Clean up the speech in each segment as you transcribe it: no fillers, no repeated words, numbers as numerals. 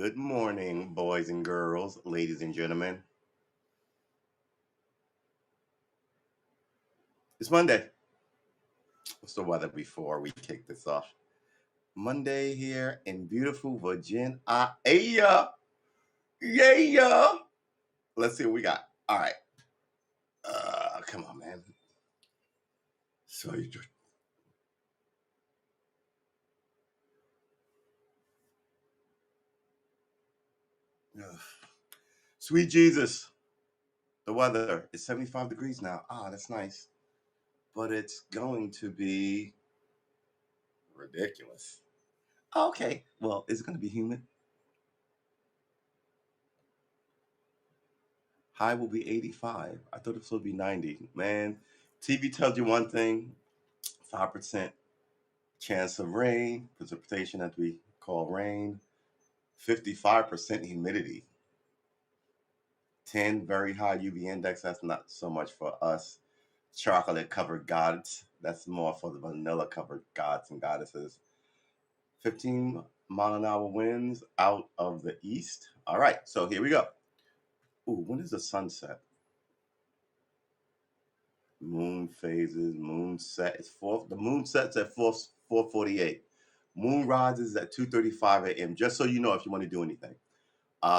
Good morning, boys and girls, ladies and gentlemen. It's Monday. What's the weather before we kick this off? Monday here in beautiful Virginia. Yeah. Yeah. Let's see what we got. All right. Come on, man. So you just. Sweet Jesus. The weather is 75 degrees now. That's nice. But it's going to be ridiculous. Okay. Well, is it going to be humid? High will be 85. I thought it was supposed to be 90. Man, TV tells you one thing, 5% chance of rain, precipitation that we call rain, 55% humidity, 10 very high UV index. That's not so much for us chocolate covered gods. That's more for the vanilla covered gods and goddesses. 15-mile-an-hour winds out of the east. All right, so here we go. Ooh, when is the sunset? Moon phases, moon set. It's four. The moon sets at 4:48. Moon rises at 2:35 a.m. Just so you know, if you want to do anything.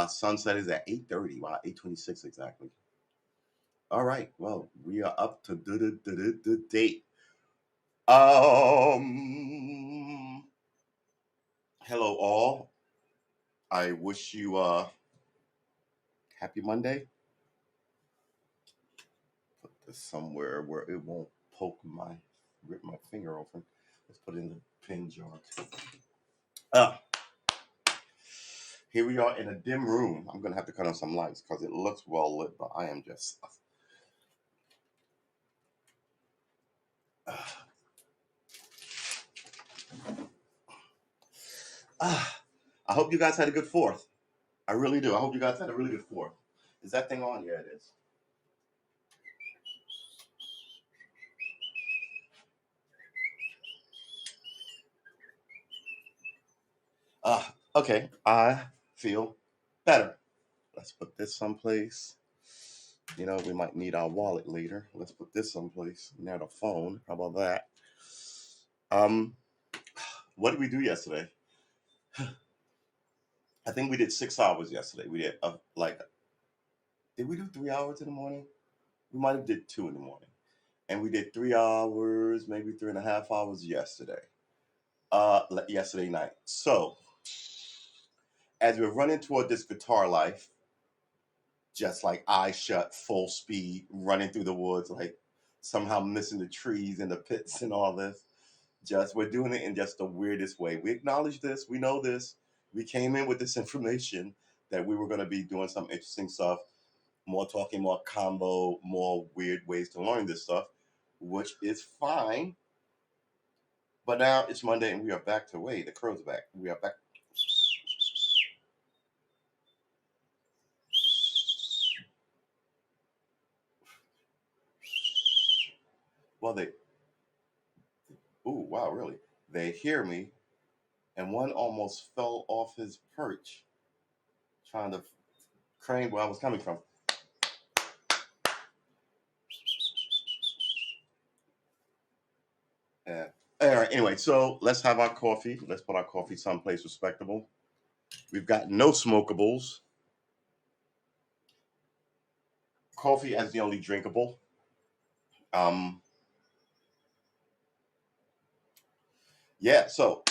Sunset is at 8:30. Wow, 8:26 exactly. All right. Well, we are up to the date. Um. Hello all. I wish you happy Monday. Put this somewhere where it won't rip my finger open. Let's put it in the pin jar. Uh, Here we are in a dim room. I'm gonna have to cut on some lights because it looks well lit, but I am just. Uh, uh, I hope you guys had a good Fourth. I really do. I hope you guys had a really good Fourth. Is that thing on? Yeah, it is. Okay. I feel better. Let's put this someplace. You know, we might need our wallet later. Let's put this someplace near the phone. How about that? Um, what did we do yesterday? I think we did 6 hours yesterday. We did did we do 3 hours in the morning? We might have did two in the morning, and we did 3 hours, maybe 3.5 hours yesterday. Yesterday night. So as we're running toward this guitar life, just like eyes shut, full speed, running through the woods, like somehow missing the trees and the pits and all this. Just we're doing it in just the weirdest way. We acknowledge this. We know this. We came in with this information that we were going to be doing some interesting stuff, more talking, more combo, more weird ways to learn this stuff, which is fine. But now it's Monday and we are back to wait. The crow's back. We are back. Well, ooh, wow, really? They hear me, and one almost fell off his perch trying to crane where I was coming from. Yeah. All right. Anyway, so let's have our coffee. Let's put our coffee someplace respectable. We've got no smokables. Coffee as the only drinkable. Um, yeah. So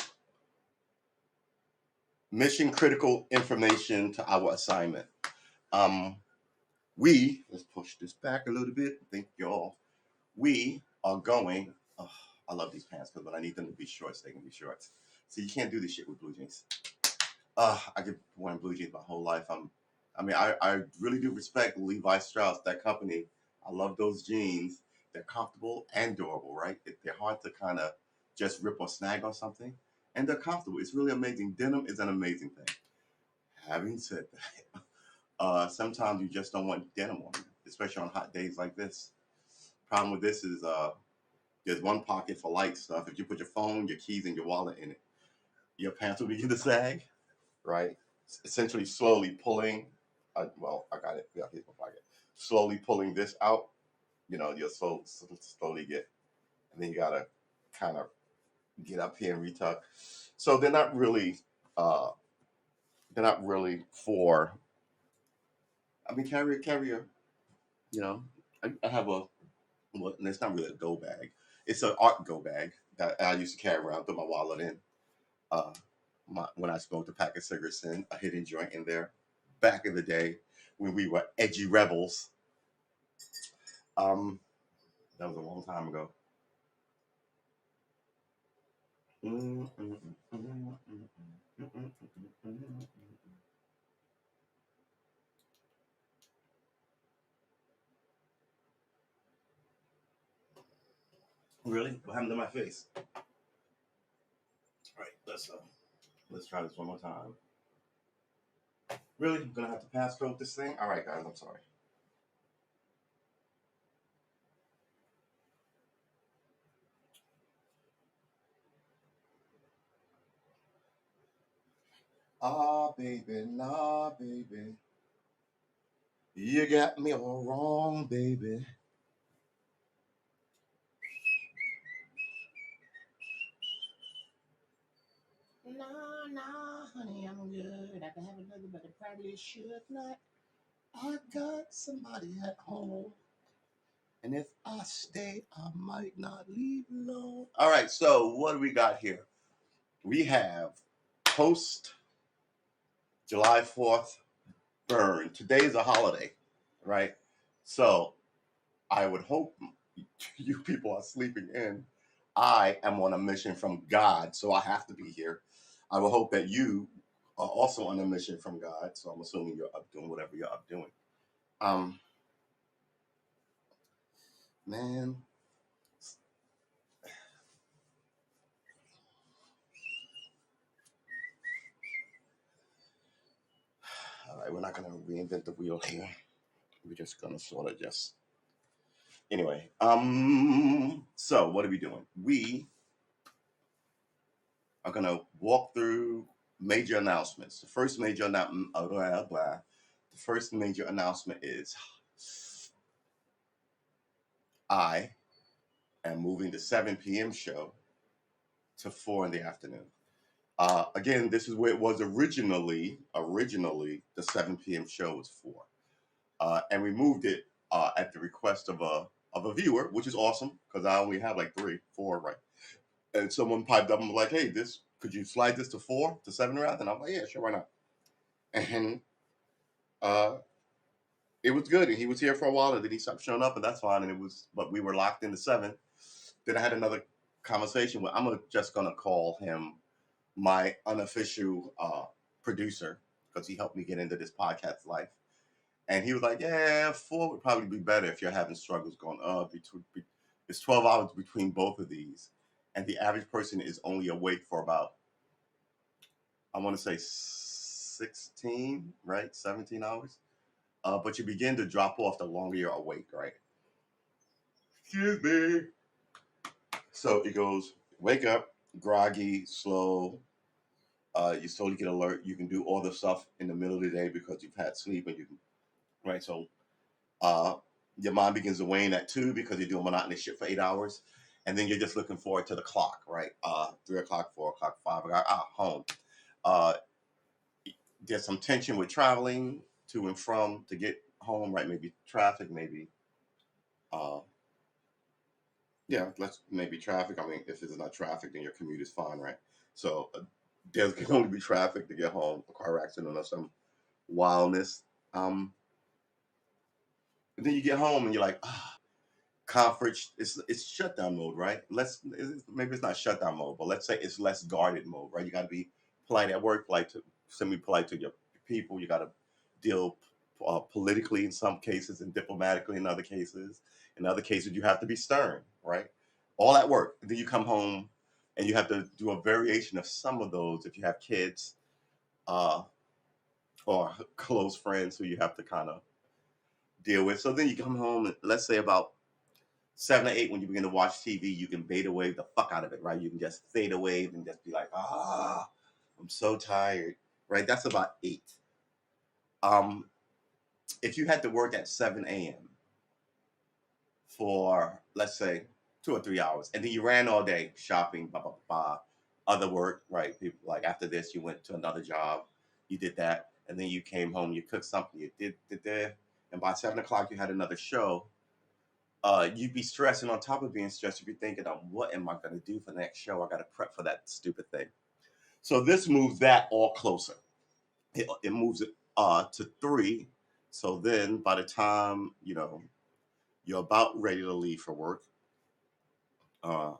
mission critical information to our assignment. Um, let's push this back a little bit. Thank y'all. We are going. Oh, I love these pants because when I need them to be shorts, they can be shorts. So you can't do this shit with blue jeans. I get wearing blue jeans my whole life. I really do respect Levi Strauss, that company. I love those jeans. They're comfortable and durable, right? They're hard to kind of just rip or snag on something, and they're comfortable. It's really amazing. Denim is an amazing thing. Having said that, sometimes you just don't want denim on you, especially on hot days like this. Problem with this is there's one pocket for light stuff. If you put your phone, your keys, and your wallet in it, your pants will begin to sag, right? essentially slowly pulling. Well, I got it. Yeah, here's my pocket. Slowly pulling this out. You'll slowly get, and then you gotta kind of get up here and retuck. So they're not really. Uh, they're not really for. I mean, carrier. You know, I have a. Well, it's not really a go bag. It's an art go bag that I used to carry around, put my wallet in. Uh, when I smoked a pack of cigarettes in, a hidden joint in there, back in the day when we were edgy rebels. Um, that was a long time ago. Really? What happened to my face? All right, let's try this one more time. Really? I'm gonna have to passcode this thing? All right, guys, I'm sorry. Ah, baby, nah, baby. You got me all wrong, baby. Nah, nah, honey, I'm good. I can have another, but I probably should not. I got somebody at home. And if I stay, I might not leave alone. All right, so what do we got here? We have post July 4th burn. Today is a holiday, right? So I would hope you people are sleeping in. I am on a mission from God, so I have to be here. I will hope that you are also on a mission from God. So I'm assuming you're up doing whatever you're up doing. Um, man, all right, we're not gonna reinvent the wheel here. We're just gonna sort of just anyway. So what are we doing? We are gonna walk through major announcements. The first major announcement is I am moving the 7 p.m. show to 4 in the afternoon. Again, this is where it was originally. Originally, the 7 p.m. show was 4, and we moved it at the request of a viewer, which is awesome because I only have like 3, 4, right? And someone piped up and was like, "Hey, this could you slide this to 4 to 7 rather?" And I'm like, "Yeah, sure, why not?" And uh, it was good, and he was here for a while, and then he stopped showing up, and that's fine. And it was, but we were locked into 7. Then I had another conversation with just gonna call him my unofficial producer because he helped me get into this podcast life. And he was like, "Yeah, 4 would probably be better if you're having struggles going between. It's 12 hours between both of these, and the average person is only awake for about I want to say 16, right, 17 hours. But you begin to drop off the longer you're awake, right? Excuse me. So it goes wake up, groggy, slow. You slowly get alert. You can do all the stuff in the middle of the day because you've had sleep and you can, right? So uh, your mind begins to wane at 2 because you're doing monotonous shit for 8 hours. And then you're just looking forward to the clock, right? 3 o'clock, 4 o'clock, 5 o'clock, home. Uh, there's some tension with traveling to and from to get home, right? Maybe traffic, maybe uh, yeah, let's maybe traffic. I mean, if it's not traffic, then your commute is fine, right? So there can only be traffic to get home, a car accident or some wildness. And then you get home and you're like, conference. It's shutdown mode, right? Maybe it's not shutdown mode, but let's say it's less guarded mode, right? You got to be polite at work, polite to semi-polite to your people. You got to deal politically in some cases and diplomatically in other cases. In other cases, you have to be stern, right? All at work. And then you come home and you have to do a variation of some of those if you have kids uh, or close friends who you have to kind of deal with. So then you come home, and let's say about 7 or 8 when you begin to watch TV, you can beta wave the fuck out of it, right? You can just theta wave and just be like, I'm so tired. right? That's about 8. Um, if you had to work at 7 a.m. for, let's say, 2 or 3 hours, and then you ran all day shopping, blah, blah, blah, other work, right? People, like after this, you went to another job, you did that, and then you came home, you cooked something, you did that, and by 7 o'clock, you had another show. You'd be stressing on top of being stressed. You'd be thinking, what am I going to do for the next show? I got to prep for that stupid thing. So this moves that all closer. It moves it to 3. So then by the time, you're about ready to leave for work, uh,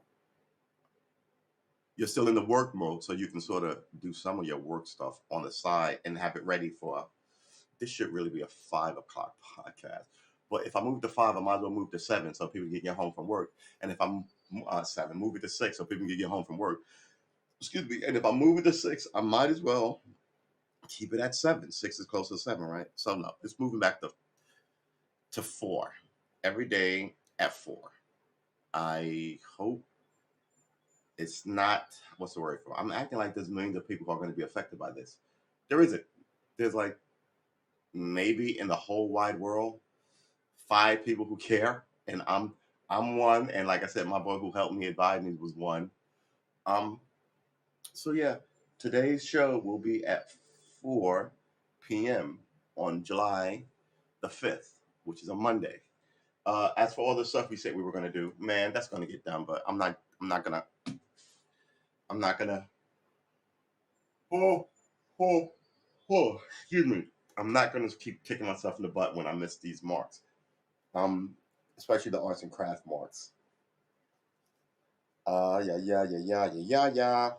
you're still in the work mode. So you can sort of do some of your work stuff on the side and have it ready for, this should really be a 5 o'clock podcast. But if I move to 5, I might as well move to 7 so people can get home from work. And if I'm 7, move it to 6 so people can get home from work. Excuse me. And if I move it to 6, I might as well keep it at 7. 6 is close to 7, right? So no, it's moving back to 4 every day at 4. I hope it's not, what's the word for? I'm acting like there's millions of people who are going to be affected by this. There isn't. There's like maybe in the whole wide world 5 people who care, and I'm one. And like I said, my boy who helped me advise me was one. Um, so yeah, today's show will be at 4 p.m. on July the 5th, which is a Monday. As for all the stuff we said we were going to do, man, that's going to get done. But I'm not. I'm not gonna. I'm not gonna. Oh, oh, oh. Excuse me. I'm not gonna keep kicking myself in the butt when I miss these marks. Um, Especially the arts and craft marks. Yeah, yeah, yeah, yeah, yeah, yeah, yeah.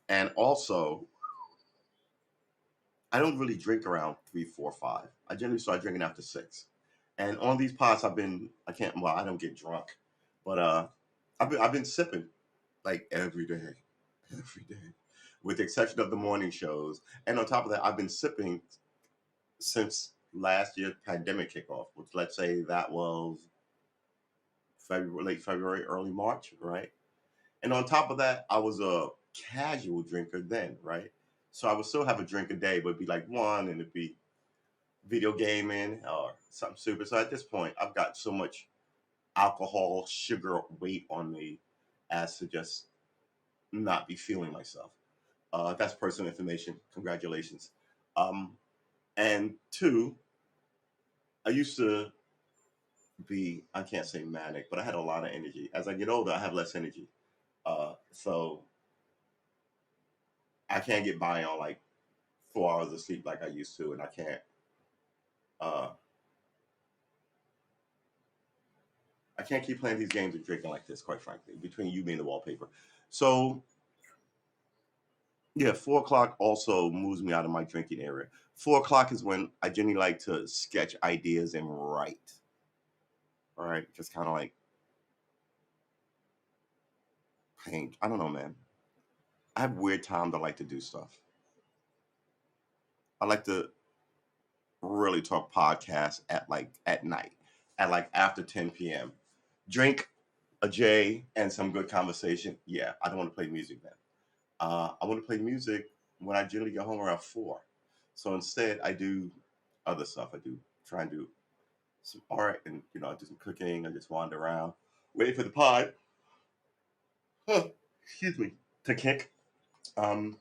And also, I don't really drink around 3, 4, 5. I generally start drinking after 6. And on these pods, I can't. Well, I don't get drunk, but I've been sipping like every day, with the exception of the morning shows. And on top of that, I've been sipping since last year's pandemic kickoff, which let's say that was February, late February, early March, right? And on top of that, I was a casual drinker then, right? So I would still have a drink a day, but it'd be like one, and it'd be video gaming or something stupid. So at this point, I've got so much alcohol, sugar weight on me as to just not be feeling myself. That's personal information. Congratulations. Um, and 2, I used to be, I can't say manic, but I had a lot of energy. As I get older, I have less energy. So I can't get by on like 4 hours of sleep like I used to, and uh, I can't keep playing these games and drinking like this, quite frankly, between you being the wallpaper. So yeah, 4 o'clock also moves me out of my drinking area. 4 o'clock is when I generally like to sketch ideas and write. All right, just kind of like paint. I don't know, man. I have weird times I like to do stuff. I like to really talk podcasts at night, at like after 10 p.m. Drink a J and some good conversation. Yeah, I don't want to play music then. I want to play music when I generally get home around 4. So instead, I do other stuff. I do try and do some art, and I do some cooking. I just wander around, wait for the pod. Huh, excuse me, to kick. Um,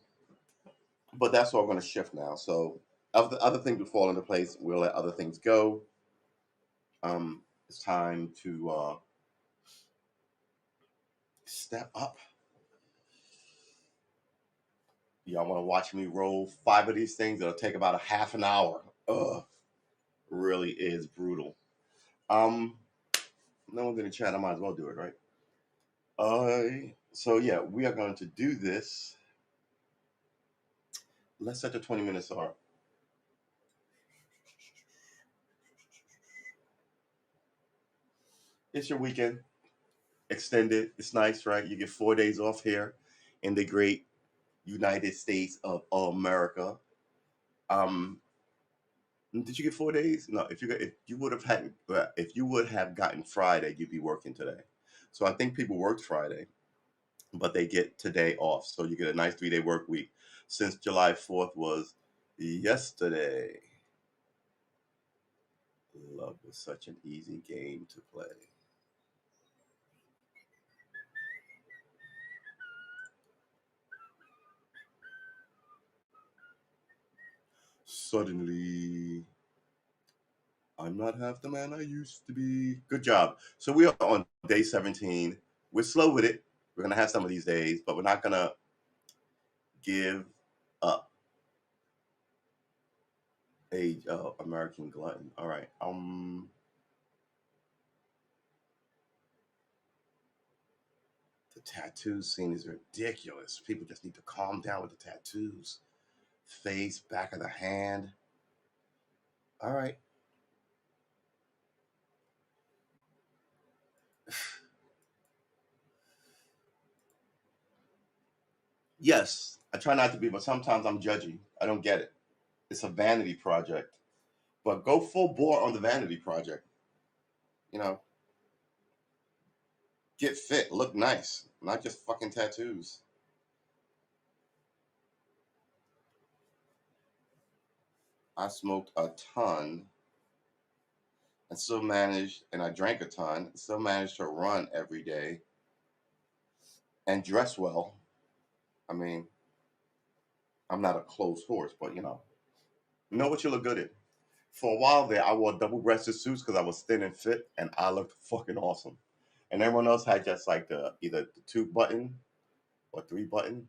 but that's all going to shift now. So other things will fall into place. We'll let other things go. It's time to step up. Y'all want to watch me roll 5 of these things? It'll take about a half an hour. Ugh, really is brutal. Um, no one's in the chat. I might as well do it, right? So yeah, we are going to do this. Let's set the 20 minutes are. It's your weekend, extended. It's nice, right? You get 4 days off here in the great United States of America. Um, did you get 4 days? No. If you would have gotten Friday, you'd be working today. So I think people worked Friday, but they get today off. So you get a nice 3-day work week. since July 4th was yesterday. Love was such an easy game to play. Suddenly, I'm not half the man I used to be. Good job. So we are on day 17. We're slow with it. We're gonna have some of these days, but we're not gonna give up. Age American glutton. All right. The tattoo scene is ridiculous. People just need to calm down with the tattoos. Face, back of the hand. All right. Yes, I try not to be, but sometimes I'm judgy. I don't get it. It's a vanity project. But go full bore on the vanity project. You know, get fit, look nice, not just fucking tattoos. I smoked a ton and still managed, and I drank a ton, and still managed to run every day and dress well. I mean, I'm not a closed horse, but know what you look good in. For a while there, I wore double-breasted suits because I was thin and fit, and I looked fucking awesome. And everyone else had just like the either the 2 button or 3 button,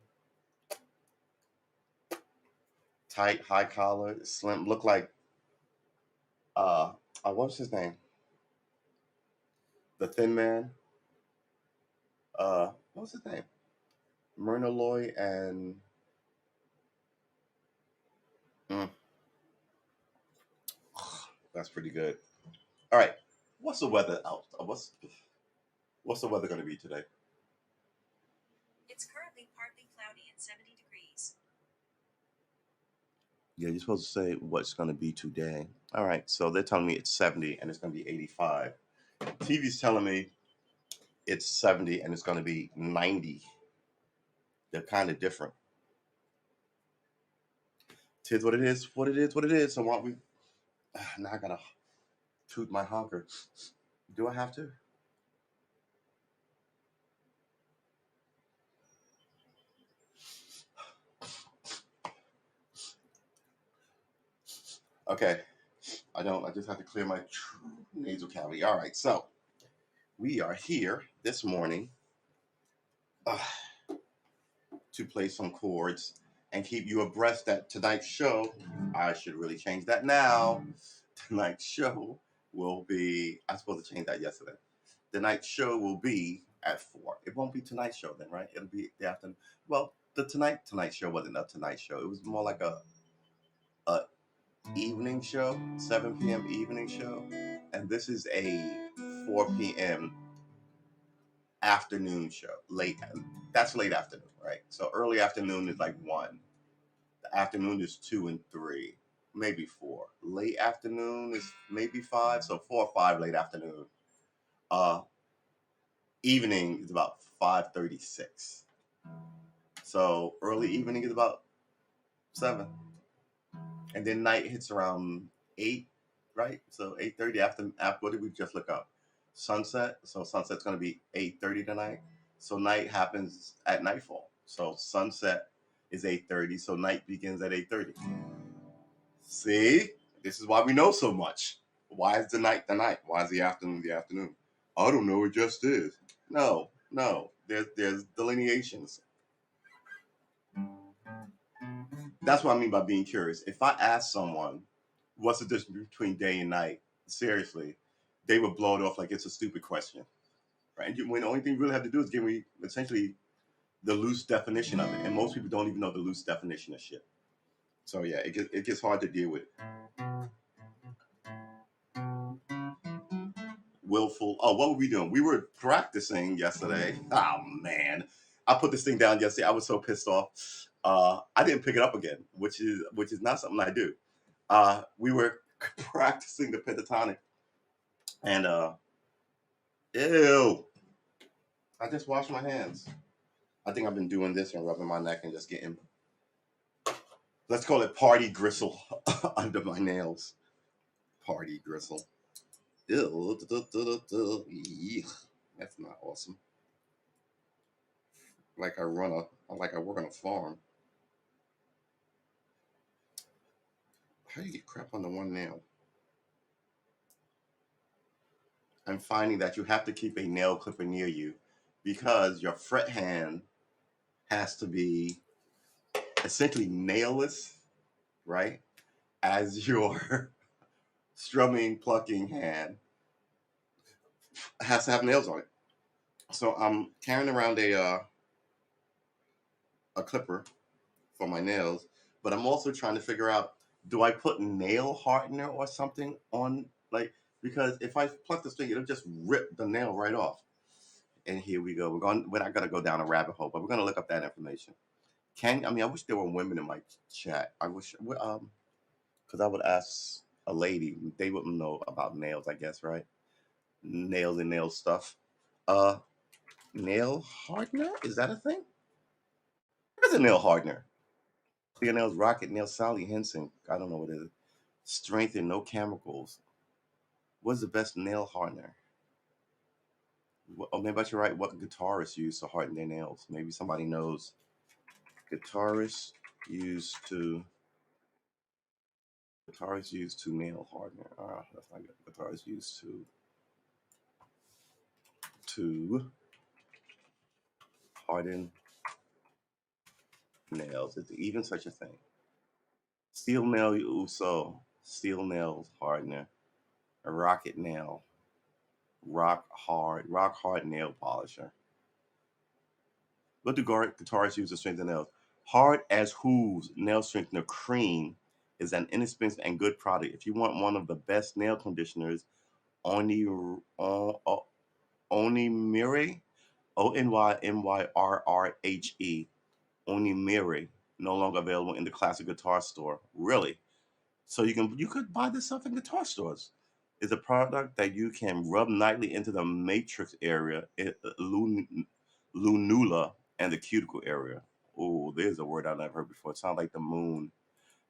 tight, high collar, slim, looked like uh, what's his name? The Thin Man. What's his name? Myrna Loy and mm, that's pretty good. All right, what's the weather out? What's the weather going to be today? It's currently partly cloudy and 70 degrees. Yeah, you're supposed to say what's going to be today. All right, so they're telling me it's 70 and it's going to be 85. TV's telling me it's 70 and it's going to be 90. They're kind of different. Tis what it is, what it is, what it is. So why don't we? Now I gotta toot my honker. Do I have to? Okay, I don't. I just have to clear my nasal cavity. All right, so we are here this morning uh, to play some chords and keep you abreast that tonight's show. I should really change that now. Tonight's show will be. I was supposed to change that yesterday. The night show will be at 4. It won't be tonight's show then, right? It'll be the afternoon. Well, the tonight show wasn't a tonight show. It was more like a evening show, 7 p.m. evening show, and this is a 4 p.m. afternoon show. Late. That's late afternoon, right? So early afternoon is like 1. The afternoon is 2 and 3, maybe 4. Late afternoon is maybe 5. So 4 or 5 late afternoon. Uh, Evening is about 5:36. So early evening is about 7, and then night hits around 8, right? So 8:30 after what did we just look up? Sunset. So sunset's going to be 8:30 tonight. So night happens at nightfall. So sunset is 8:30. So night begins at 8:30. See, this is why we know so much. Why is the night the night? Why is the afternoon the afternoon? I don't know. It just is. No, no. There's delineations. That's what I mean by being curious. If I ask someone, what's the difference between day and night, seriously, they would blow it off like it's a stupid question, right? And when the only thing you really have to do is give me essentially the loose definition of it, and most people don't even know the loose definition of shit. So yeah, it gets hard to deal with. Willful. Oh, what were we doing? We were practicing yesterday. Oh man, I put this thing down yesterday. I was so pissed off. I didn't pick it up again, which is not something I do. We were practicing the pentatonic, and ew, I just washed my hands. I think I've been doing this and rubbing my neck and just getting Let's call it party gristle under my nails. Party gristle. Ew, that's not awesome. Like I work on a farm. How do you get crap on the one nail? I'm finding that you have to keep a nail clipper near you because your fret hand has to be essentially nailless, right? As your strumming, plucking hand has to have nails on it. So I'm carrying around a clipper for my nails, but I'm also trying to figure out, do I put nail hardener or something on, like, because if I pluck this thing, it'll just rip the nail right off. And here we go. We're not gonna go down a rabbit hole, but we're gonna look up that information. I wish there were women in my chat. I wish, because I would ask a lady, they wouldn't know about nails, I guess, right? Nails and nail stuff. Uh, Nail hardener, is that a thing? What is a nail hardener? Clear nails, rocket nail, Sally Henson. I don't know what it is. Strength and no chemicals. What's the best nail hardener? Oh, maybe I should write what guitarists use to harden their nails. Maybe somebody knows. Guitarists used to nail hardener. That's not good. Guitarists used to harden nails. Is there even such a thing? Steel nail Uso. Steel nails hardener. A rocket nail. Rock hard nail polisher. What do guitarists use to strengthen nails? Hard as Hooves nail strengthener cream is an inexpensive and good product. If you want one of the best nail conditioners, Oni Onimire, Onymyrrhe, Onimire, no longer available in the classic guitar store. Really? So you could buy this stuff in guitar stores. It's a product that you can rub nightly into the matrix area, lunula, and the cuticle area. Oh, there's a word I've never heard before. It sounds like the moon.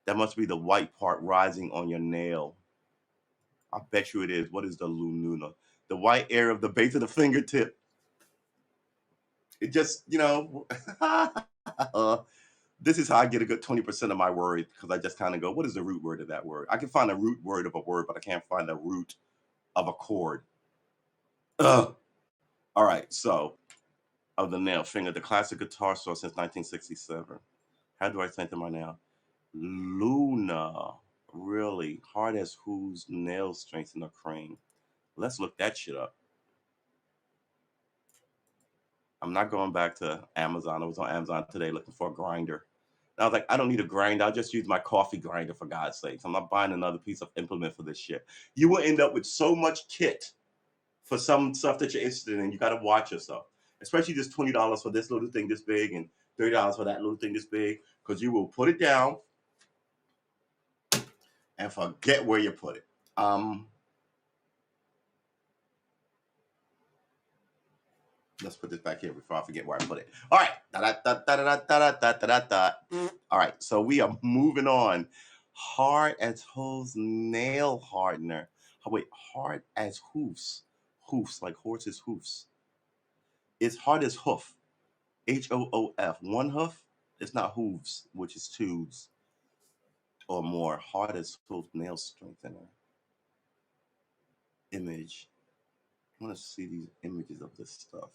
That must be the white part rising on your nail. I bet you it is. What is the lunula? The white area of the base of the fingertip. It just, this is how I get a good 20% of my word because I just kind of go, what is the root word of that word? I can find a root word of a word, but I can't find the root of a chord. Ugh. All right, so of the nail finger, the classic guitar store since 1967. How do I strengthen my nail? Luna, really hard as whose nail strengthener cream. Let's look that shit up. I'm not going back to Amazon. I was on Amazon today looking for a grinder. And I was like, I don't need a grinder. I'll just use my coffee grinder for God's sakes. I'm not buying another piece of implement for this shit. You will end up with so much kit for some stuff that you're interested in. You got to watch yourself, especially this $20 for this little thing this big and $30 for that little thing this big, because you will put it down and forget where you put it. Let's put this back here before I forget where I put it. All right. All right. So we are moving on. Hard as hose nail hardener. Oh, wait, hard as hoofs. Hoofs, like horses' hoofs. It's hard as hoof. HOOF. One hoof. It's not hooves, which is tubes or more. Hard as hoof nail strengthener. Image. I want to see these images of this stuff.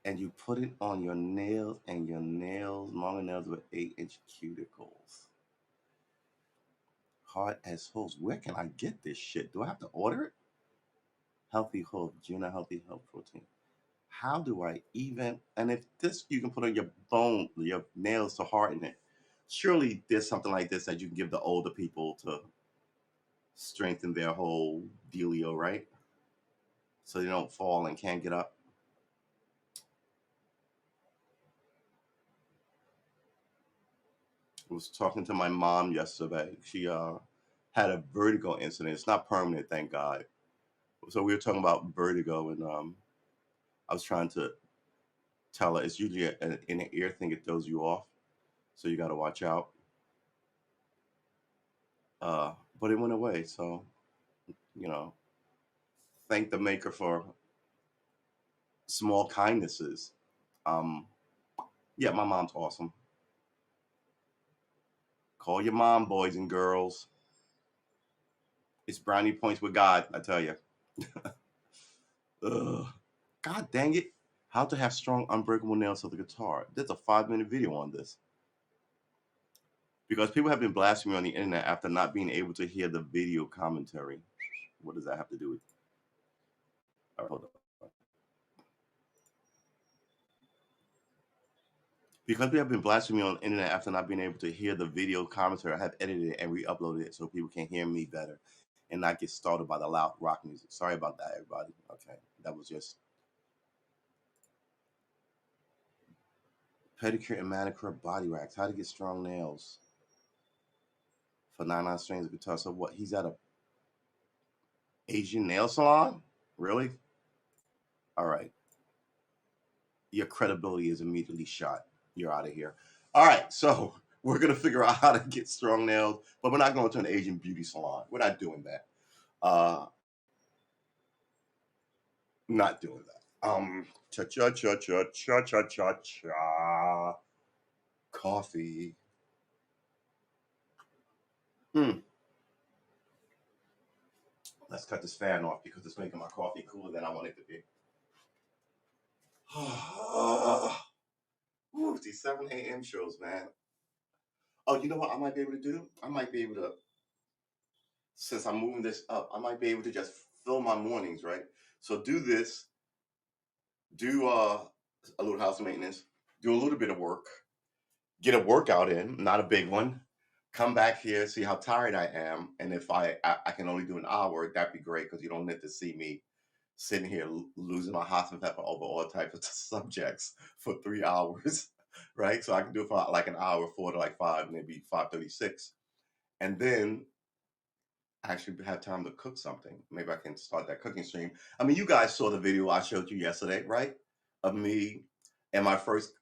And you put it on your nails, and your nails, longer nails with 8-inch cuticles. Hard as hooves. Where can I get this shit? Do I have to order it? Healthy hoof, Gina Healthy Health Protein. How do I even? And if this you can put on your bone, your nails to harden it. Surely there's something like this that you can give the older people to strengthen their whole dealio, right? So they don't fall and can't get up. I was talking to my mom yesterday. She had a vertigo incident. It's not permanent, thank God. So we were talking about vertigo, and I was trying to tell her it's usually an inner ear thing. It throws you off. so you got to watch out. But it went away, so you know, thank the maker for small kindnesses. Um, yeah, my mom's awesome. Call your mom, boys and girls. It's brownie points with God, I tell you. Ugh. God dang it. How to have strong, unbreakable nails of the guitar. There's a 5-minute video on this. Because people have been blasting me on the internet after not being able to hear the video commentary. What does that have to do with? All right, hold on. Because we have been blasting me on the internet after not being able to hear the video commentary, I have edited it and re-uploaded it so people can hear me better and not get startled by the loud rock music. Sorry about that, everybody. Okay, that was just pedicure and manicure body wax. How to get strong nails for 99 strings of guitar. So what? He's at a Asian nail salon? Really? All right. Your credibility is immediately shot. You're out of here. All right, so we're gonna figure out how to get strong nails, but we're not going to an Asian beauty salon. We're not doing that. Not doing that. Cha cha cha cha cha cha cha cha. Coffee. Let's cut this fan off because it's making my coffee cooler than I want it to be. Ooh, these 7 a.m. shows, man. Oh, you know what I might be able to do? I might be able to, since I'm moving this up, I might be able to just fill my mornings, right? So do this, do a little house maintenance, do a little bit of work, get a workout in, not a big one. Come back here, see how tired I am, and if I can only do an hour, that'd be great because you don't need to see me sitting here losing my hot and pepper over all types of subjects for 3 hours, right? So I can do it for like an hour, 4 to like 5, maybe 5:36, and then I actually have time to cook something. Maybe I can start that cooking stream. I mean, you guys saw the video I showed you yesterday, right? Of me and my first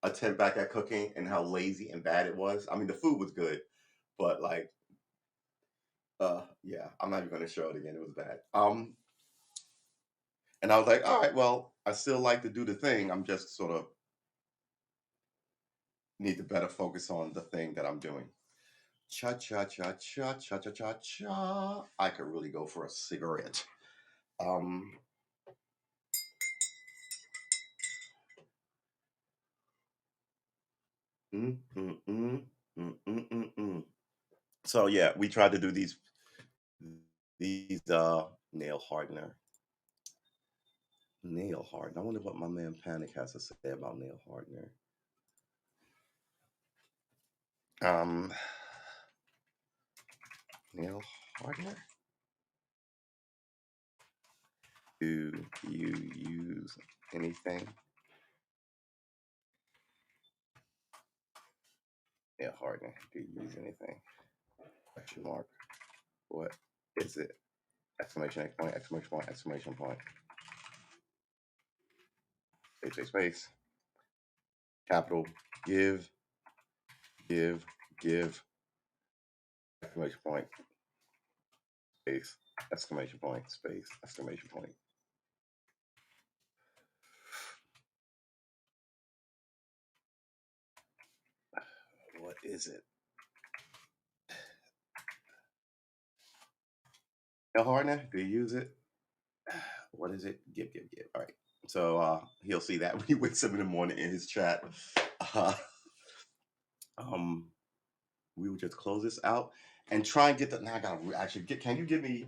attempt back at cooking and how lazy and bad it was. I mean, the food was good, but like, yeah, I'm not even gonna show it again. It was bad. And I was like, all right, well, I still like to do the thing. I'm just sort of need to better focus on the thing that I'm doing. Cha cha cha cha cha cha cha cha. I could really go for a cigarette. Um, mm, mm, mm, mm, mm, mm, mm. So yeah, we tried to do these nail hardener. Nail hardener. I wonder what my man Panic has to say about nail hardener. Nail hardener. Do you use anything? Nail hardener. Do you use anything? Question mark. What is it? Exclamation point, exclamation point, exclamation point. Space, space, space. Capital. Give. Exclamation point. Space. Exclamation point. Space. Exclamation point. What is it? Nail hardener? Do you use it? What is it? Give. All right. So he'll see that when he wakes up in the morning in his chat. We will just close this out and try and get the. Now I gotta actually get. Can you give me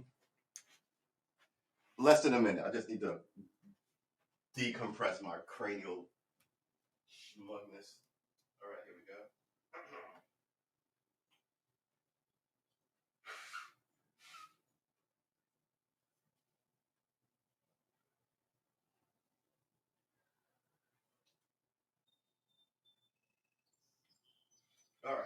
less than a minute? I just need to decompress my cranial smugness. All right, here we go. All right.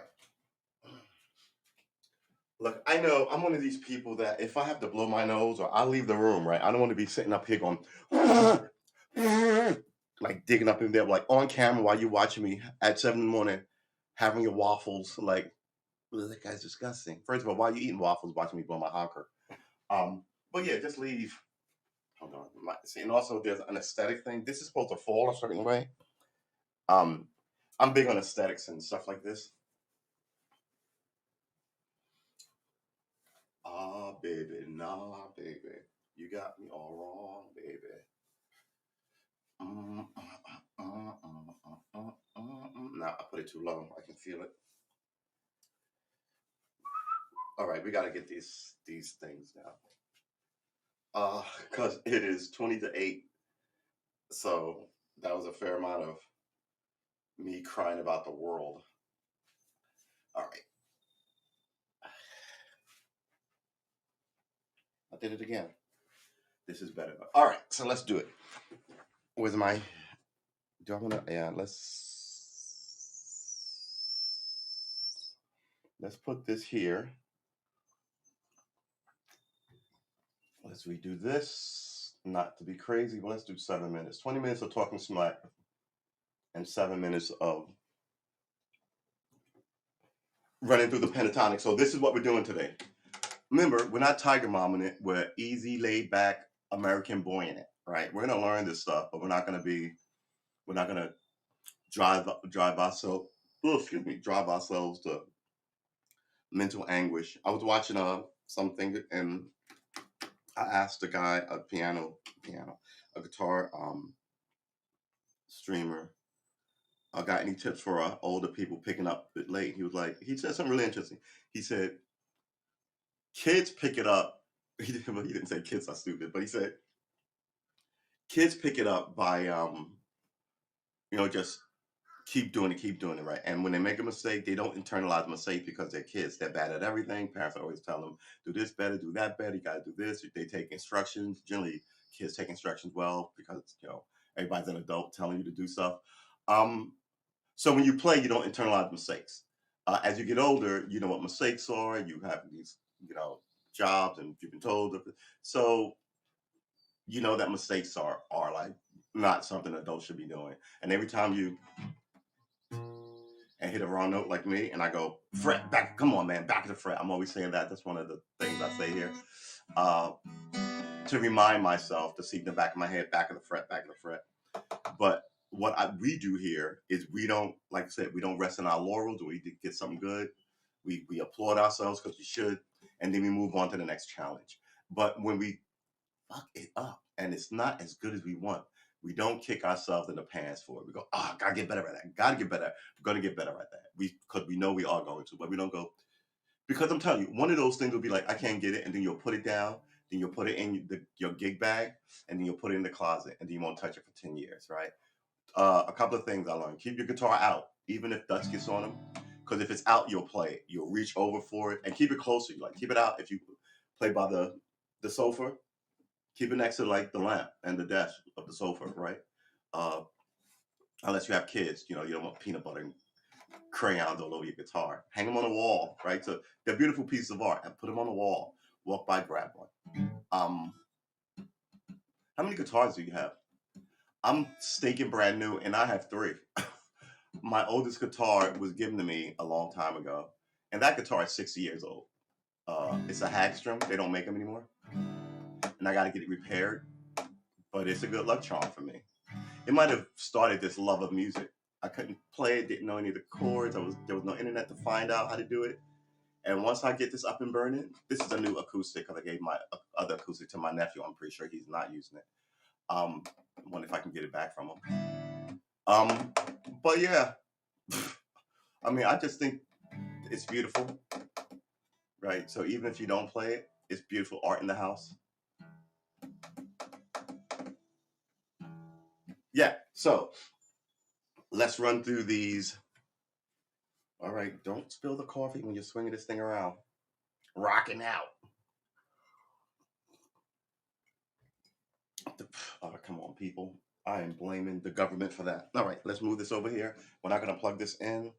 Look, I know I'm one of these people that if I have to blow my nose or I leave the room, right, I don't want to be sitting up here going like digging up in there, like on camera while you're watching me at 7 in the morning. having your waffles. Like, "Ugh, that guy's disgusting." First of all, why are you eating waffles watching me blow my honker? But yeah, just leave. Hold on. See, and also there's an aesthetic thing. This is supposed to fall a certain way. Um, I'm big on aesthetics and stuff like this. Ah, baby, nah, baby, you got me all wrong, baby. Nah, I put it too low. I can feel it. All right, we got to get these things now. Cause it is 20 to 8, so that was a fair amount of me crying about the world. All right, I did it again. This is better. All right, so let's do it. Where's my? Do I want to? Yeah, let's put this here. Let's redo this. Not to be crazy, but let's do 7 minutes. 20 minutes of talking smack and 7 minutes of running through the pentatonic. So this is what we're doing today. Remember, we're not Tiger Mom in it. We're easy, laid back American boy in it, right? We're gonna learn this stuff, but we're not gonna drive ourselves. Oh, excuse me, drive ourselves to mental anguish. I was watching something and I asked a guy, a guitar streamer, I got any tips for older people picking up a bit late? He said something really interesting. He said, kids pick it up. He didn't say kids are stupid, but he said, kids pick it up by, just keep doing it, right? And when they make a mistake, they don't internalize the mistake because they're kids. They're bad at everything. Parents always tell them, do this better, do that better. You got to do this. They take instructions. Generally, kids take instructions well because, everybody's an adult telling you to do stuff. So when you play, you don't internalize mistakes. As you get older, you know what mistakes are. You have these, jobs, and you've been told. So you know that mistakes are like not something adults should be doing. And every time you hit a wrong note like me, and I go fret back, come on, man, back to the fret. I'm always saying that. That's one of the things I say here. To remind myself to see in the back of my head, back of the fret, back of the fret. But what we do here is we don't, like I said, we don't rest in our laurels. We get something good. We applaud ourselves because we should, and then we move on to the next challenge. But when we fuck it up and it's not as good as we want, we don't kick ourselves in the pants for it. We go, gotta get better at that. Gotta get better. We're gonna get better at that. Because we know we are going to, but we don't go. Because I'm telling you, one of those things will be like, I can't get it, and then you'll put it down, then you'll put it in your gig bag, and then you'll put it in the closet, and then you won't touch it for 10 years, right? A couple of things I learned. Keep your guitar out, even if dust gets on them. Because if it's out, you'll play it. You'll reach over for it, and keep it closer. Like, keep it out. If you play by the sofa, keep it next to like the lamp and the desk of the sofa, right? Unless you have kids, you don't want peanut butter and crayons all over your guitar. Hang them on the wall, right? So they're beautiful pieces of art, and put them on the wall. Walk by, grab one. How many guitars do you have? I'm stinking brand new, and I have 3. My oldest guitar was given to me a long time ago, and that guitar is 60 years old. It's a Hagstrom. They don't make them anymore, and I got to get it repaired. But it's a good luck charm for me. It might have started this love of music. I couldn't play it, didn't know any of the chords. There was no internet to find out how to do it. And once I get this up and burning, this is a new acoustic because I gave my other acoustic to my nephew. I'm pretty sure he's not using it. I wonder if I can get it back from him. But yeah, I mean, I just think it's beautiful, right? So even if you don't play it, it's beautiful art in the house. Yeah, so let's run through these. All right, don't spill the coffee when you're swinging this thing around. Rocking out. Oh, come on, people. I am blaming the government for that. All right, let's move this over here. We're not going to plug this in.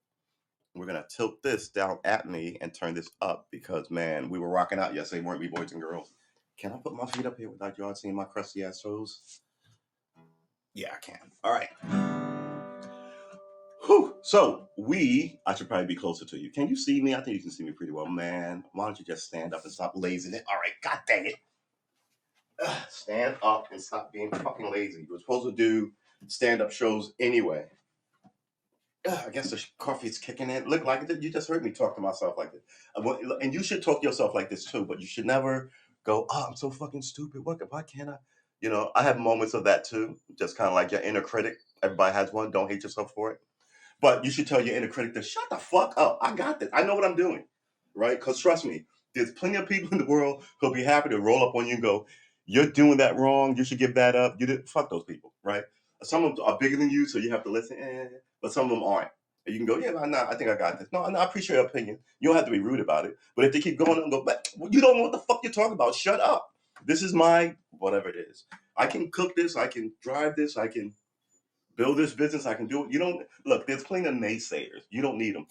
We're going to tilt this down at me and turn this up because, man, we were rocking out yesterday, weren't we, boys and girls? Can I put my feet up here without y'all seeing my crusty ass toes? Yeah, I can. All right. Whew. So I should probably be closer to you. Can you see me? I think you can see me pretty well, man. Why don't you just stand up and stop lazing it? All right, god dang it. Stand up and stop being fucking lazy. You were supposed to do stand-up shows anyway. I guess the coffee's kicking in. Look like it. You just heard me talk to myself like this. And you should talk to yourself like this too, but you should never go, oh, I'm so fucking stupid. Why can't I? I have moments of that too. Just kind of like your inner critic. Everybody has one. Don't hate yourself for it. But you should tell your inner critic to shut the fuck up. I got this. I know what I'm doing. Right? Because trust me, there's plenty of people in the world who'll be happy to roll up on you and go, you're doing that wrong. You should give that up. You didn't fuck those people, right? Some of them are bigger than you, so you have to listen, but some of them aren't. And you can go, yeah, I think I got this. No, I appreciate your opinion. You don't have to be rude about it. But if they keep going and go, but you don't know what the fuck you're talking about. Shut up. This is my whatever it is. I can cook this. I can drive this. I can build this business. I can do it. You don't look. There's plenty of naysayers. You don't need them.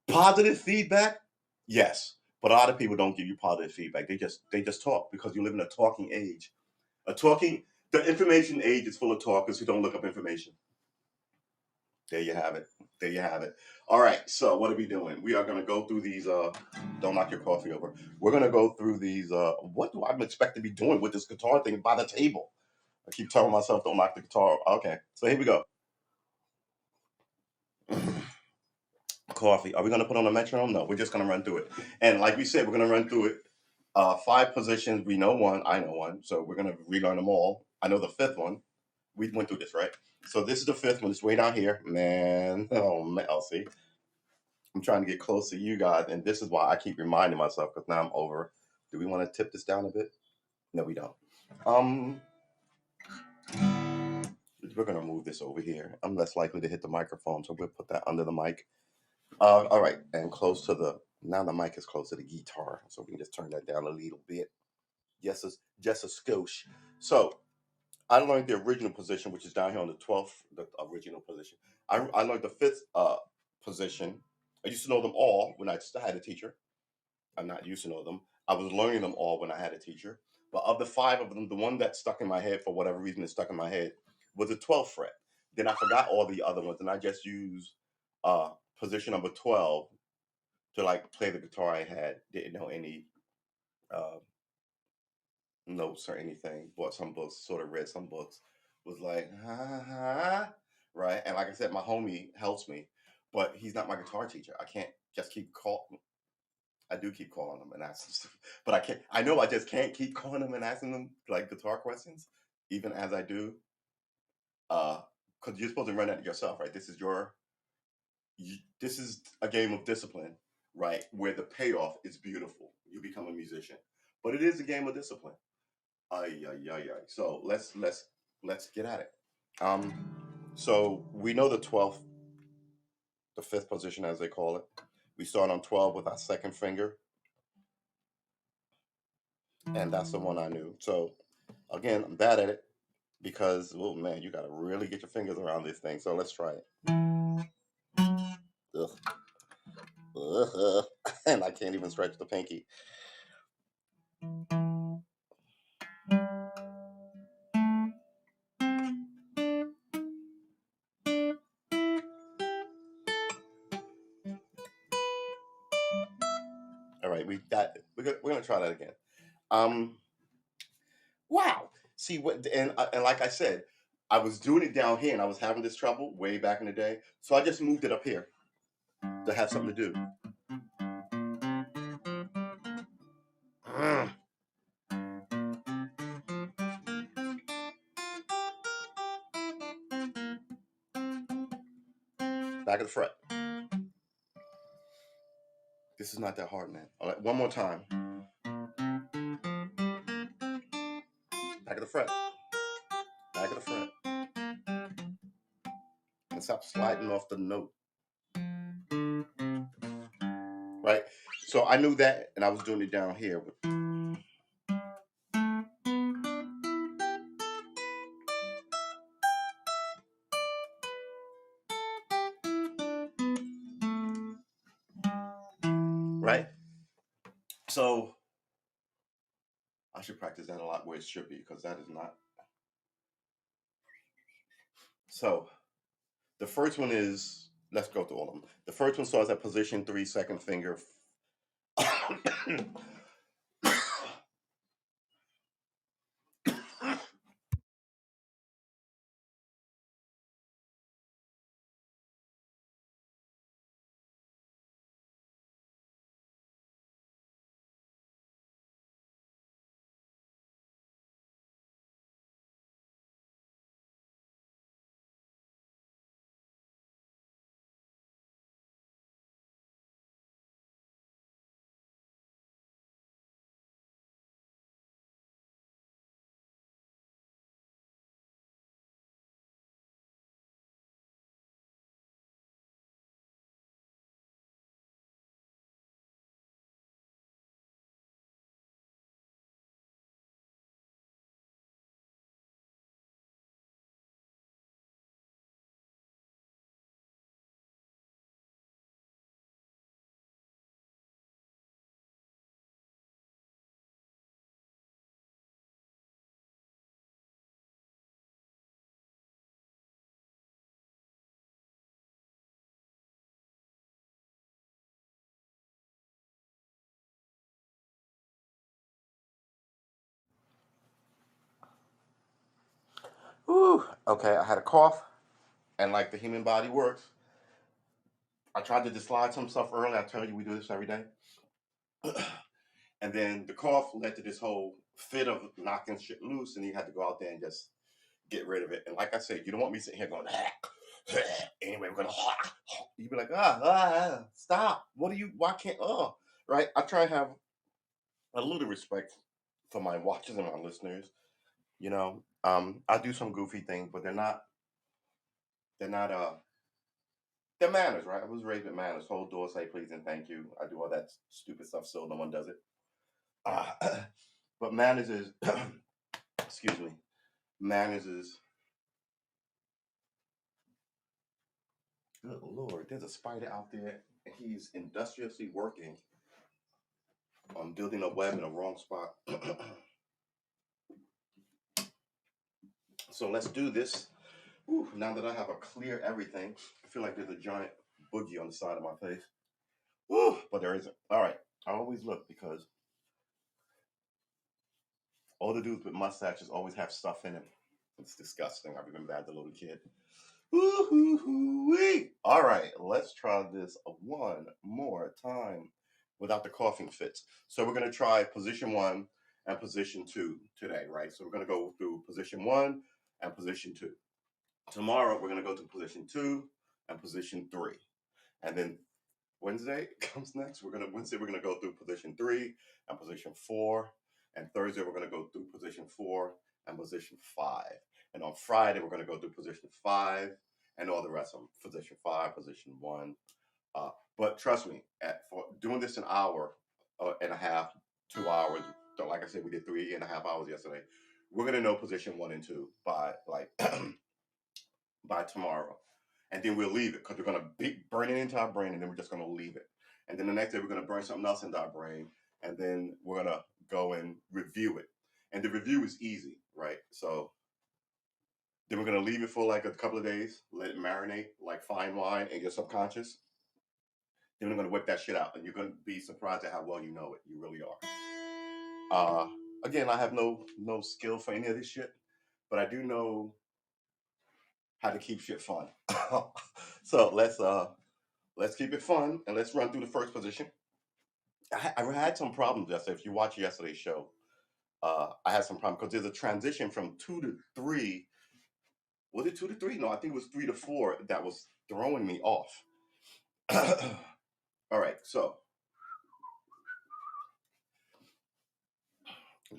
Positive feedback, yes, but a lot of people don't give you positive feedback. They just talk because you live in a talking age. The information age is full of talkers who don't look up information. There you have it. There you have it. All right. So what are we doing? We are going to go through these. Don't knock your coffee over. We're going to go through these. What do I expect to be doing with this guitar thing by the table? I keep telling myself don't knock the guitar. Okay. So here we go. Coffee. Are we going to put on a metronome? No, we're just going to run through it. And like we said, we're going to run through it. 5 positions. We know one. I know one. So we're going to relearn them all. I know the 5th one. We went through this, right? So this is the 5th one. It's way down here. Man. Oh, man. I'll see. I'm trying to get close to you guys. And this is why I keep reminding myself because now I'm over. Do we want to tip this down a bit? No, we don't. We're going to move this over here. I'm less likely to hit the microphone. So we'll put that under the mic. All right, and now the mic is close to the guitar, so we can just turn that down a little bit. Yes, it's just a skosh. So I learned the original position, which is down here on the 12th, the original position. I learned the 5th position. I used to know them all when I had a teacher. I'm not used to know them. I was learning them all when I had a teacher. But of the 5 of them, the one that stuck in my head for whatever reason, it stuck in my head was the 12th fret. Then I forgot all the other ones, and I just used position number 12 to like play the guitar I had. Didn't know any uh, notes or anything. Bought some books, sort of read some books. Was like, right? And like I said, my homie helps me, but he's not my guitar teacher. I can't just keep calling. I do keep calling him and asking stuff, but I can't. I know I just can't keep calling him and asking him like guitar questions, even as I do. Because you're supposed to run that yourself, right? This is a game of discipline, right? Where the payoff is beautiful. You become a musician, but it is a game of discipline. Ay, ay, ay, ay. So let's get at it. So we know the 12th, the 5th position as they call it. We start on 12 with our second finger, and that's the one I knew. So again, I'm bad at it because oh man, you got to really get your fingers around this thing. So let's try it. Ugh. Ugh. And I can't even stretch the pinky. All right, we're gonna try that again. Um, wow. See what and like I said, I was doing it down here and I was having this trouble way back in the day, so I just moved it up here to have something to do. Mm. Back of the fret. This is not that hard, man. All right, one more time. Back of the fret. Back of the fret. And stop sliding off the note. Right? So I knew that and I was doing it down here. Right? So I should practice that a lot where it should be because that is not. So the first one is let's go through all of them. The first one starts at position 3, second finger. Whew. Okay, I had a cough, and like the human body works, I tried to dislodge some stuff early. I tell you, we do this every day. And then the cough led to this whole fit of knocking shit loose, and you had to go out there and just get rid of it. And like I said, you don't want me sitting here going, anyway, we're gonna, you'd be like, stop. What are you, why can't, right? I try to have a little respect for my watchers and my listeners. You know, I do some goofy things, but they're not, they're manners, right? I was raised with manners. Hold door, say please and thank you. I do all that stupid stuff so no one does it. Uh, but manners is, excuse me, manners is, good Lord, there's a spider out there and he's industriously working on building a web in the wrong spot. So let's do this. Whew, now that I have a clear everything, I feel like there's a giant boogie on the side of my face. Whew, but there isn't. All right, I always look because all the dudes with mustaches always have stuff in them. It's disgusting. I remember that as a little kid. Woo-hoo-hoo-wee. All right, let's try this one more time without the coughing fits. So we're going to try position 1 and position 2 today, right? So we're going to go through position 1 and position 2. Tomorrow we're going to go to position 2 and position 3. And then Wednesday comes next. Wednesday we're going to go through position 3 and position 4. And Thursday we're going to go through position 4 and position 5. And on Friday we're going to go through position 5 and all the rest of them. Position 5, position 1. But trust me, for doing this an hour and a half, 2 hours. So like I said, we did 3.5 hours yesterday. We're going to know position 1 and 2 by like by tomorrow. And then we'll leave it because we're going to burn it into our brain and then we're just going to leave it. And then the next day we're going to burn something else into our brain and then we're going to go and review it. And the review is easy, right? So then we're going to leave it for like a couple of days, let it marinate like fine wine in your subconscious. Then we're going to whip that shit out and you're going to be surprised at how well you know it. You really are. Again, I have no skill for any of this shit, but I do know how to keep shit fun. So let's keep it fun and let's run through the first position. I had some problems yesterday. If you watch yesterday's show, I had some problems because there's a transition from 2 to 3. Was it 2 to 3? No, I think it was 3 to 4 that was throwing me off. All right, so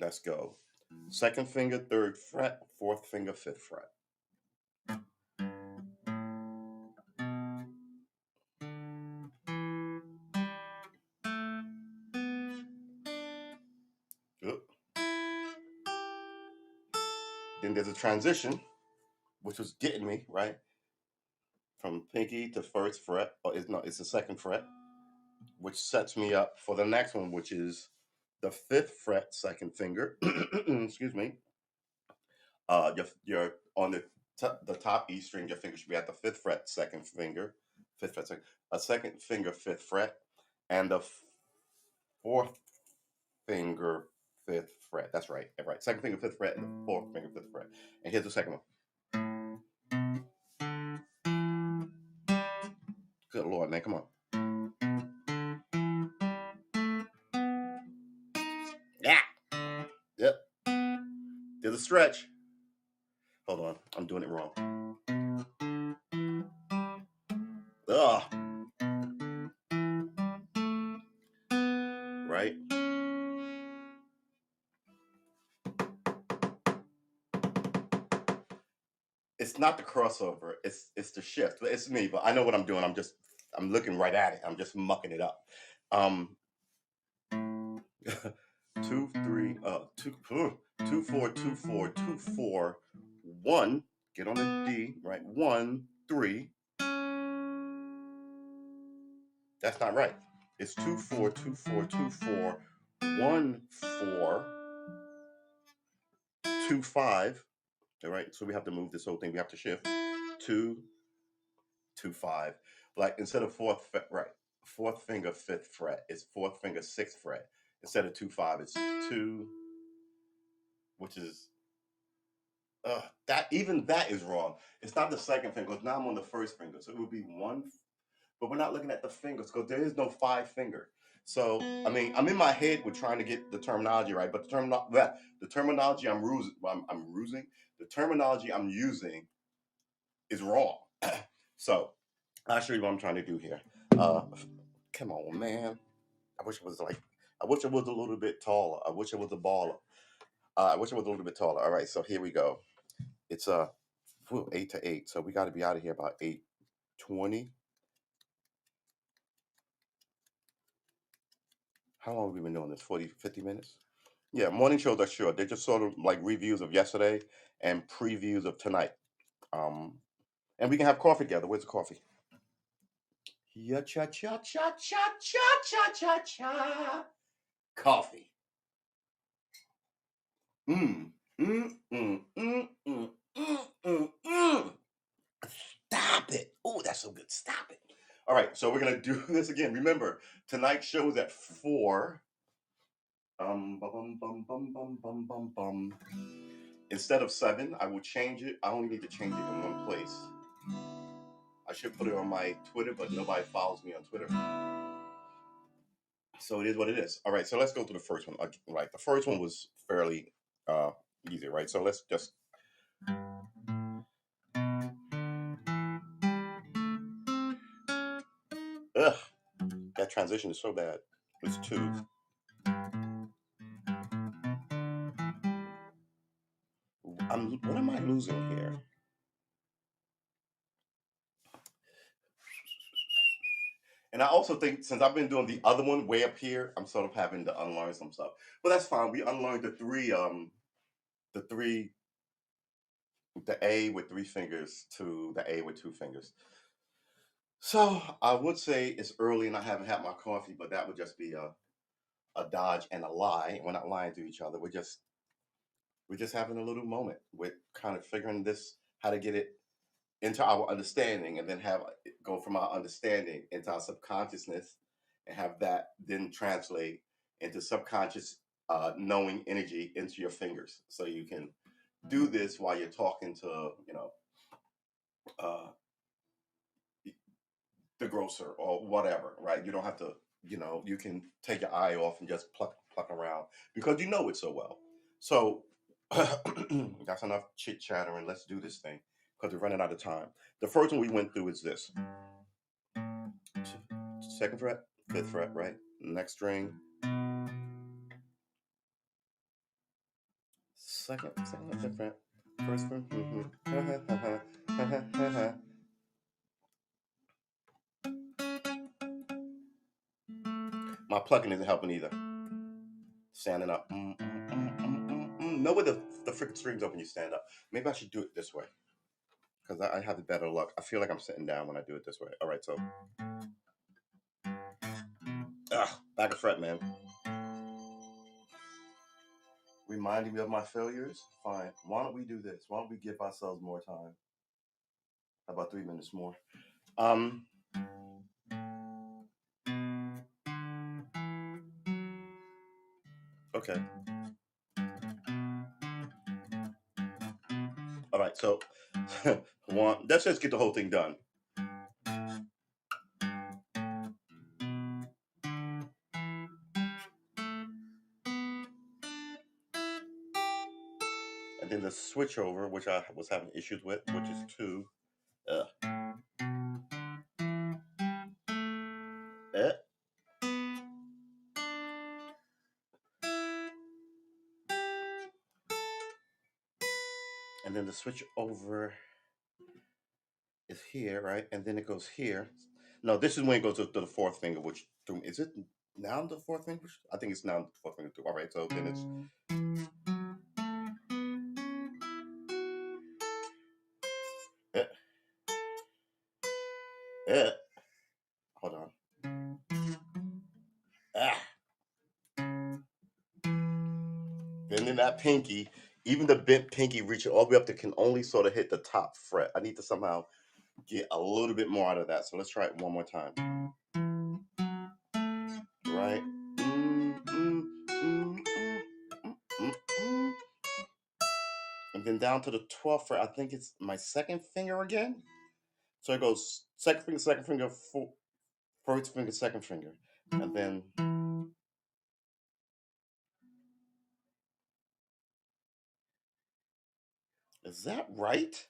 let's go. Second finger, 3rd fret, 4th finger, 5th fret. Good. Then there's a transition, which was getting me, right? From pinky to 1st fret, or it's the 2nd fret, which sets me up for the next one, which is the 5th fret, 2nd finger. Excuse me. You're on the top E string. Your finger should be at the 5th fret, 2nd finger. fifth fret, a second finger fifth fret, and the fourth finger fifth fret. That's right. Right. Second finger fifth fret and the fourth finger fifth fret. And here's the second one. Good Lord, man, come on. Yeah. Yep. There's a stretch. Hold on, I'm doing it wrong. Ugh. Right? It's not the crossover. It's the shift. It's me, but I know what I'm doing. I'm looking right at it. I'm just mucking it up. 2 3 2 4 2 4 2 4 1. Get on the D, right? 1 3. That's not right. It's 2 4 2 4 2 4 1 4 2 5. All right. So we have to move this whole thing. We have to shift 2 2 5. Like instead of fourth finger fifth fret. It's fourth finger sixth fret. Instead of 2 5, it's 2, which is that is wrong. It's not the second finger because now I'm on the first finger. So it would be 1, but we're not looking at the fingers because there is no 5 finger. So I mean, I'm in my head with trying to get the terminology right, but the terminology I'm using, the terminology I'm using is wrong. So I'll show you what I'm trying to do here. Come on, man. I wish it was a little bit taller. I wish it was a baller. I wish it was a little bit taller. All right, so here we go. It's 8 to 8, so we got to be out of here about 8:20. How long have we been doing this? 40, 50 minutes? Yeah, morning shows are short. They're just sort of like reviews of yesterday and previews of tonight. Um, and we can have coffee together. Where's the coffee? Ya cha cha cha cha cha cha cha cha. Coffee. Mm. Mm, mm, mm, mm, mm, mm, mm. Stop it. Oh, that's so good. Stop it. All right, so we're gonna do this again. Remember, tonight's show is at 4. Bum, bum, bum, bum, bum, bum, bum, bum. Instead of 7, I will change it. I only need to change it in one place. I should put it on my Twitter, but nobody follows me on Twitter. So it is what it is. All right, so let's go to the first one. Right, the first one was fairly easy, right? So let's just. Ugh, that transition is so bad. It's 2. What am I losing here? And I also think since I've been doing the other one way up here, I'm sort of having to unlearn some stuff. But that's fine. We unlearned the A with 3 fingers to the A with 2 fingers. So I would say it's early and I haven't had my coffee, but that would just be a dodge and a lie. We're not lying to each other. We're just having a little moment. We're kind of figuring this how to get it into our understanding and then have it go from our understanding into our subconsciousness and have that then translate into subconscious knowing energy into your fingers so you can do this while you're talking to uh, the grocer or whatever, right? You don't have to, you can take your eye off and just pluck around because you know it so well. So that's enough chit chattering. Let's do this thing because we're running out of time. The first one we went through is this: second fret, fifth fret, right? Next string, second, fifth fret, first fret. My plucking isn't helping either. Standing up. Know where the freaking strings open you stand up. Maybe I should do it this way because I have the better luck. I feel like I'm sitting down when I do it this way. All right, so back and fret, man. Reminding me of my failures? Fine. Why don't we do this? Why don't we give ourselves more time? How about 3 minutes more? Okay. All right. So let's just get the whole thing done. And then the switch over, which I was having issues with, which is 2. Eh. And then the switch over is here, right? And then it goes here. No, this is when it goes to the fourth finger, which is it now the fourth finger? I think it's now the fourth finger too. All right, so then it's eh, eh. Hold on. Ah. Bending that pinky, even the bent pinky reaching all the way up to can only sort of hit the top fret. I need to somehow get a little bit more out of that. So let's try it one more time. Right? And then down to the 12th fret, I think it's my second finger again. So it goes second finger, first finger, second finger. And then is that right?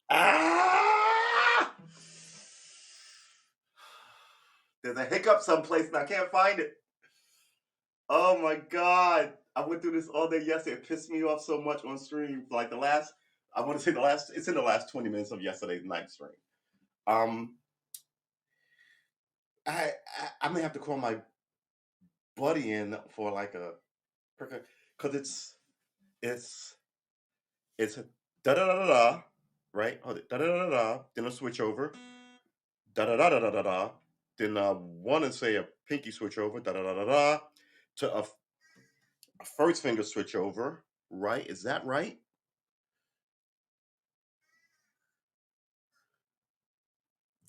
Ah! There's a hiccup someplace and I can't find it. Oh my God. I went through this all day yesterday. It pissed me off so much on stream. Like I want to say it's in the last 20 minutes of yesterday's night stream. Um, I may have to call my buddy in for like because it's a da da da da da, right? Hold it, da da da da da. Then a switch over, da da da da da da da. Then want to say a pinky switch over, da da da da da, to a first finger switch over, right? Is that right?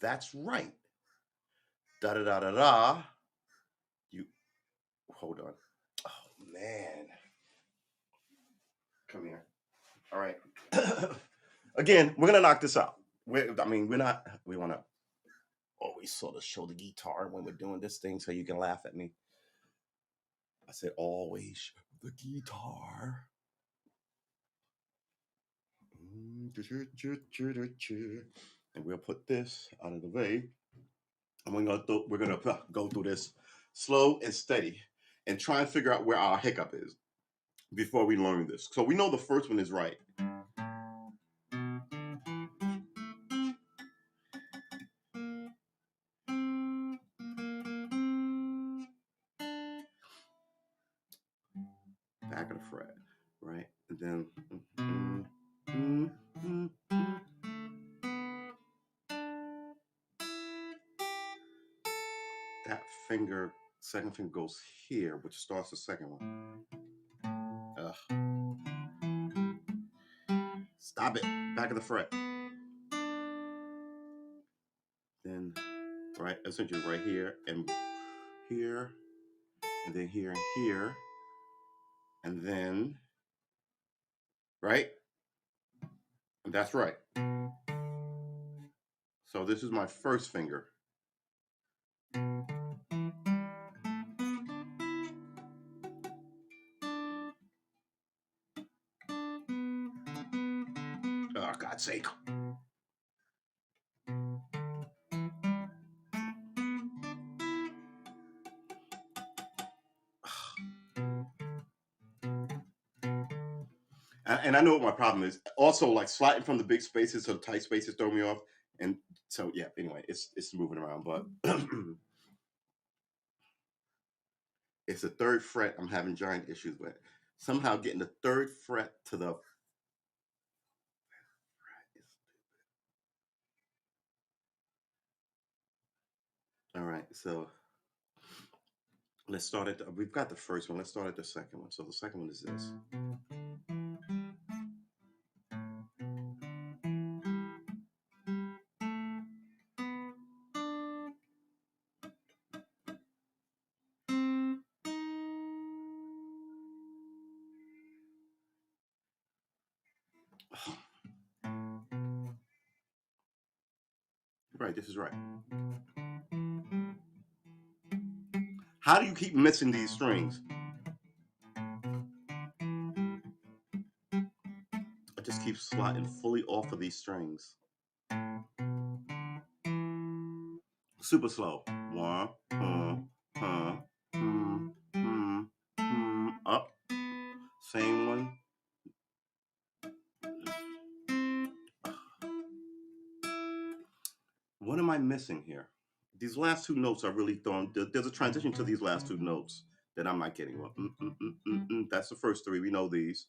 That's right. Da da da da da. You hold on. Oh man, come here. All right. Again, we're gonna knock this out. We're not. We want to always sort of show the guitar when we're doing this thing, so you can laugh at me. I said always show the guitar. And we'll put this out of the way, and we're gonna go through this slow and steady, and try and figure out where our hiccup is before we learn this. So we know the first one is right. Back of the fret, right? And then that finger, second finger goes here, which starts the second one. Stop it. Back of the fret. Then, right, essentially right here, and then here and here. And then, right? And that's right. So this is my first finger. Oh, God's sake. And I know what my problem is. Also, like sliding from the big spaces to the tight spaces throw me off. And so, yeah, anyway, it's moving around. But it's the third fret I'm having giant issues with. Somehow getting the third fret to the all right, so let's start at we've got the first one. Let's start at the second one. So the second one is this. Right, this is right. How do you keep missing these strings? I just keep sliding fully off of these strings. Super slow. One, up. Same one. What am I missing here? These last two notes are really throwing. There's a transition to these last two notes that I'm not getting. That's the first three. We know these,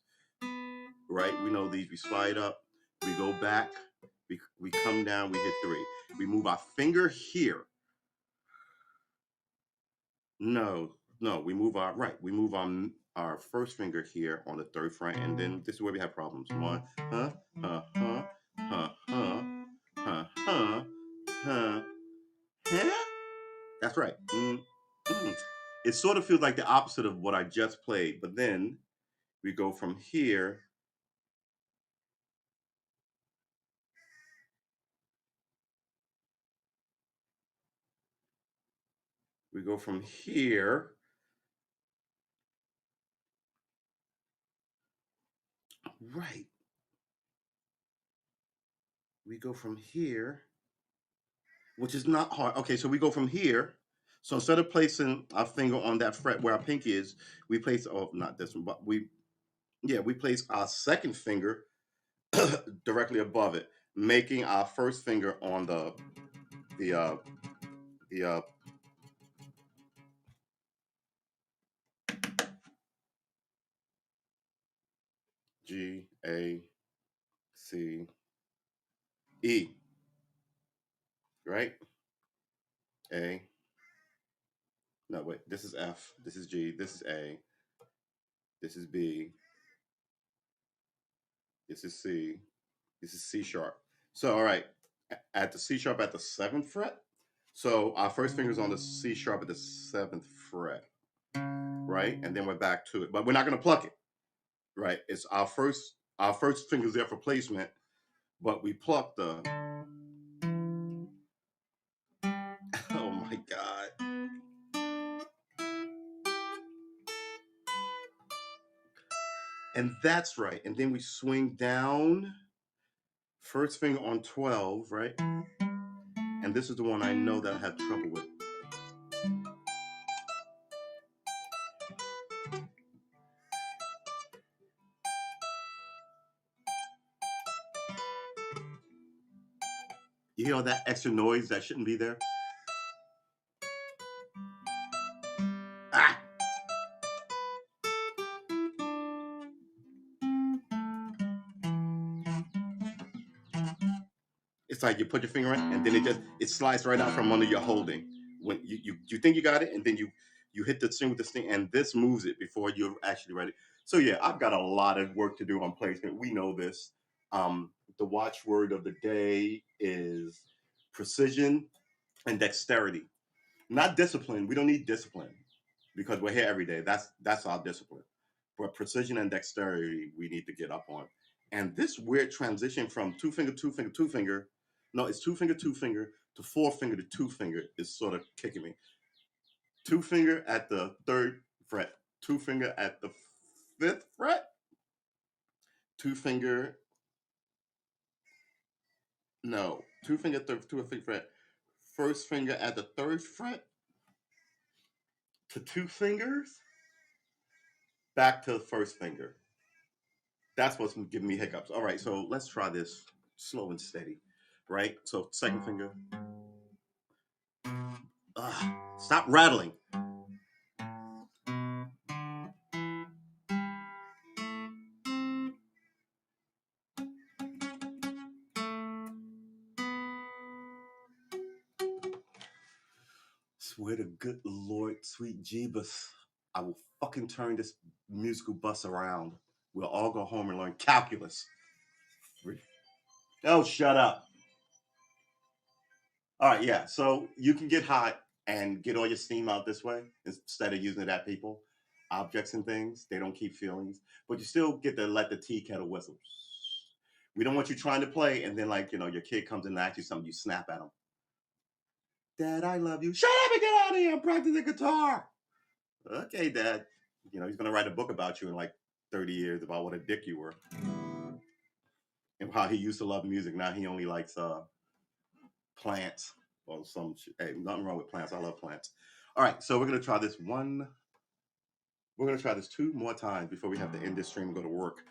right? We know these. We slide up. We go back. We come down. We hit three. We move our finger here. No, no. We move our right. We move our first finger here on the third fret, and then this is where we have problems. One, huh, huh, huh, huh, huh, huh, huh, huh, huh. That's right. It sort of feels like the opposite of what I just played, but then we go from here. We go from here. Right. We go from here, which is not hard. Okay, so we go from here. So instead of placing our finger on that fret where our pinky is, we place, oh, not this one, but we place our second finger directly above it, making our first finger on the G, A, C, E, right? A. No, wait. This is F. This is G. This is A. This is B. This is C. This is C sharp. So, all right. At the C sharp at the seventh fret. So our first finger is on the C sharp at the seventh fret, right? And then we're back to it, but we're not going to pluck it, right? It's our first finger's there for placement, but we pluck the. Oh my God. And that's right. And then we swing down, first finger on 12, right? And this is the one I know that I had trouble with. You hear all that extra noise that shouldn't be there? Ah! It's like you put your finger in and then it slides right out from under your holding. When you think you got it, and then you hit the string with the string, and this moves it before you're actually ready. So yeah, I've got a lot of work to do on placement. We know this. The watchword of the day is precision and dexterity. Not discipline. We don't need discipline because we're here every day. That's our discipline. But precision and dexterity, we need to get up on. And this weird transition from two finger, two finger, two finger, no, it's two finger to four finger to two finger is sort of kicking me. Two finger at the third fret, two finger at the fifth fret, two finger, no, two finger, two fifth fret, first finger at the third fret to two fingers, back to the first finger. That's what's giving me hiccups. All right, so let's try this slow and steady, right? So second finger. Stop rattling. Swear to good Lord, sweet Jeebus, I will fucking turn this musical bus around. We'll all go home and learn calculus. Oh, shut up. All right, yeah. So you can get hot and get all your steam out this way instead of using it at people, objects, and things. They don't keep feelings, but you still get to let the tea kettle whistle. We don't want you trying to play and then like, your kid comes in and asks you something, you snap at them. Dad, I love you. Shut up and get out of here. I'm practicing guitar. Okay, Dad. He's gonna write a book about you in like 30 years about what a dick you were. And how he used to love music. Now he only likes plants or some shit. Hey, nothing wrong with plants. I love plants. All right, so we're gonna try this one. We're gonna try this 2 more times before we have to end this stream and go to work.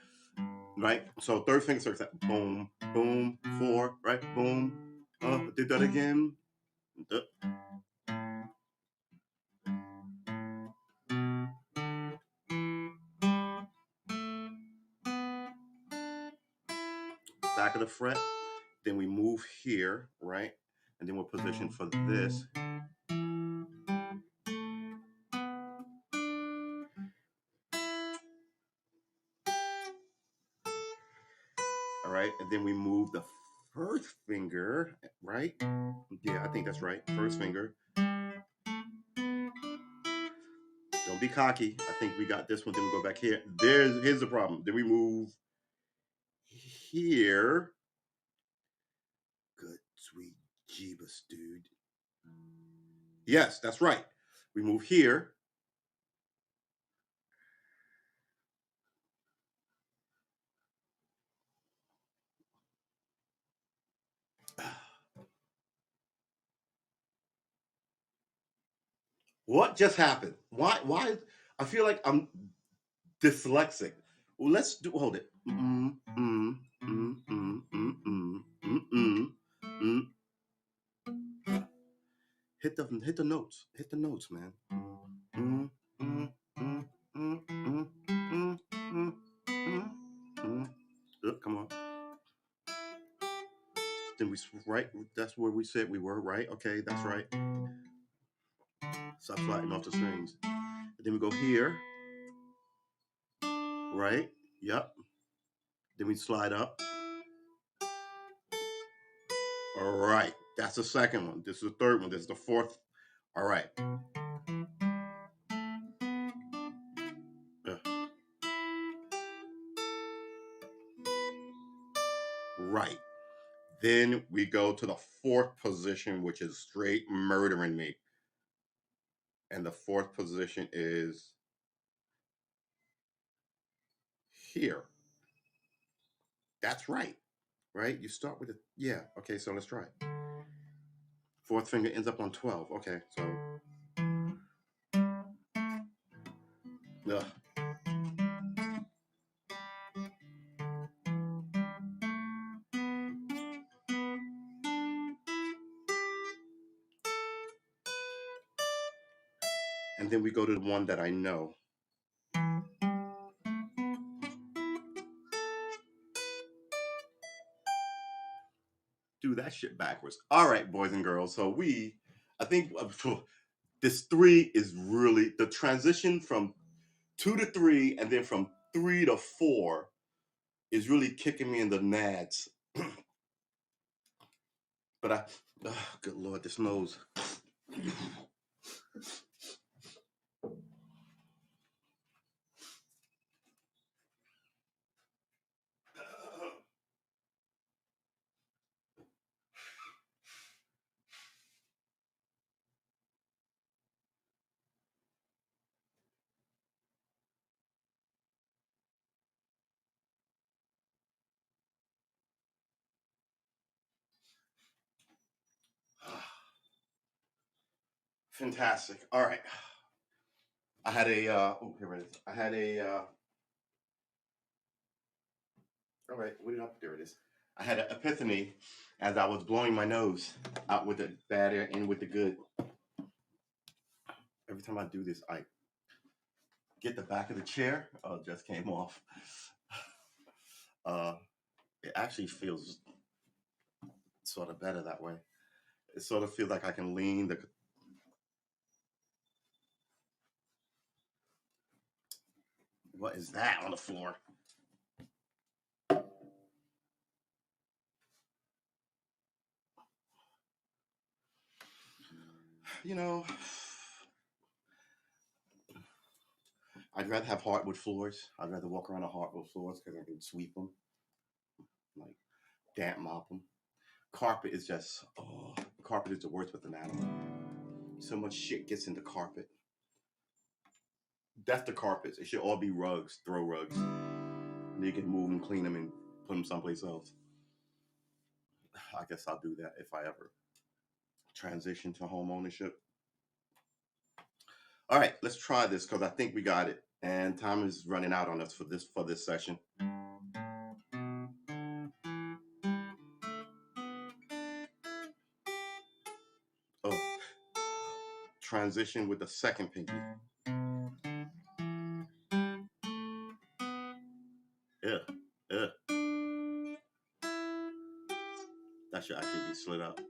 Right? So third finger starts at boom, boom, 4, right? Boom. Did that again. Back of the fret. Then we move here, right? And then we're positioned for this. All right, and then we move the first finger, right? Yeah, I think that's right. First finger. Don't be cocky. I think we got this one. Then we go back here. Here's the problem. Then we move here. Good, sweet Jeebus, dude. Yes, that's right. We move here. What just happened? Why? I feel like I'm dyslexic. Well, let's do. Hold it. Hit the notes. Hit the notes, man. Come on. Then we right. That's where we said we were, right? Okay, that's right. Stop sliding off the strings. And then we go here. Right? Yep. Then we slide up. All right. That's the second one. This is the third one. This is the fourth. All right. Right. Then we go to the fourth position, which is straight murdering me. And the fourth position is here. That's right. Right? You start with it. Yeah. Okay, so let's try it. Fourth finger ends up on 12. Okay, so. Ugh. And then we go to the one that I know. Do that shit backwards. All right, boys and girls. So I think this 3 is really the transition from 2 to 3 and then from 3 to 4 is really kicking me in the nads. But good Lord, this nose. Fantastic. All right. I had a, here it is. I had a, all right, there it is. I had an epiphany as I was blowing my nose out with the bad air in with the good. Every time I do this, I get the back of the chair. Oh, it just came off. It actually feels sort of better that way. It sort of feels like I can lean the. What is that on the floor? I'd rather have hardwood floors. I'd rather walk around on hardwood floors because I can sweep them. like damp mop them. Carpet is just, oh, carpet is the worst with an animal. So much shit gets into carpet. That's the carpets. It should all be rugs, throw rugs. And you can move them, clean them, and put them someplace else. I guess I'll do that if I ever transition to home ownership. All right, let's try this because I think we got it. And time is running out on us for this session. Oh, transition with the second pinky. Yeah, yeah. That should actually be slid up.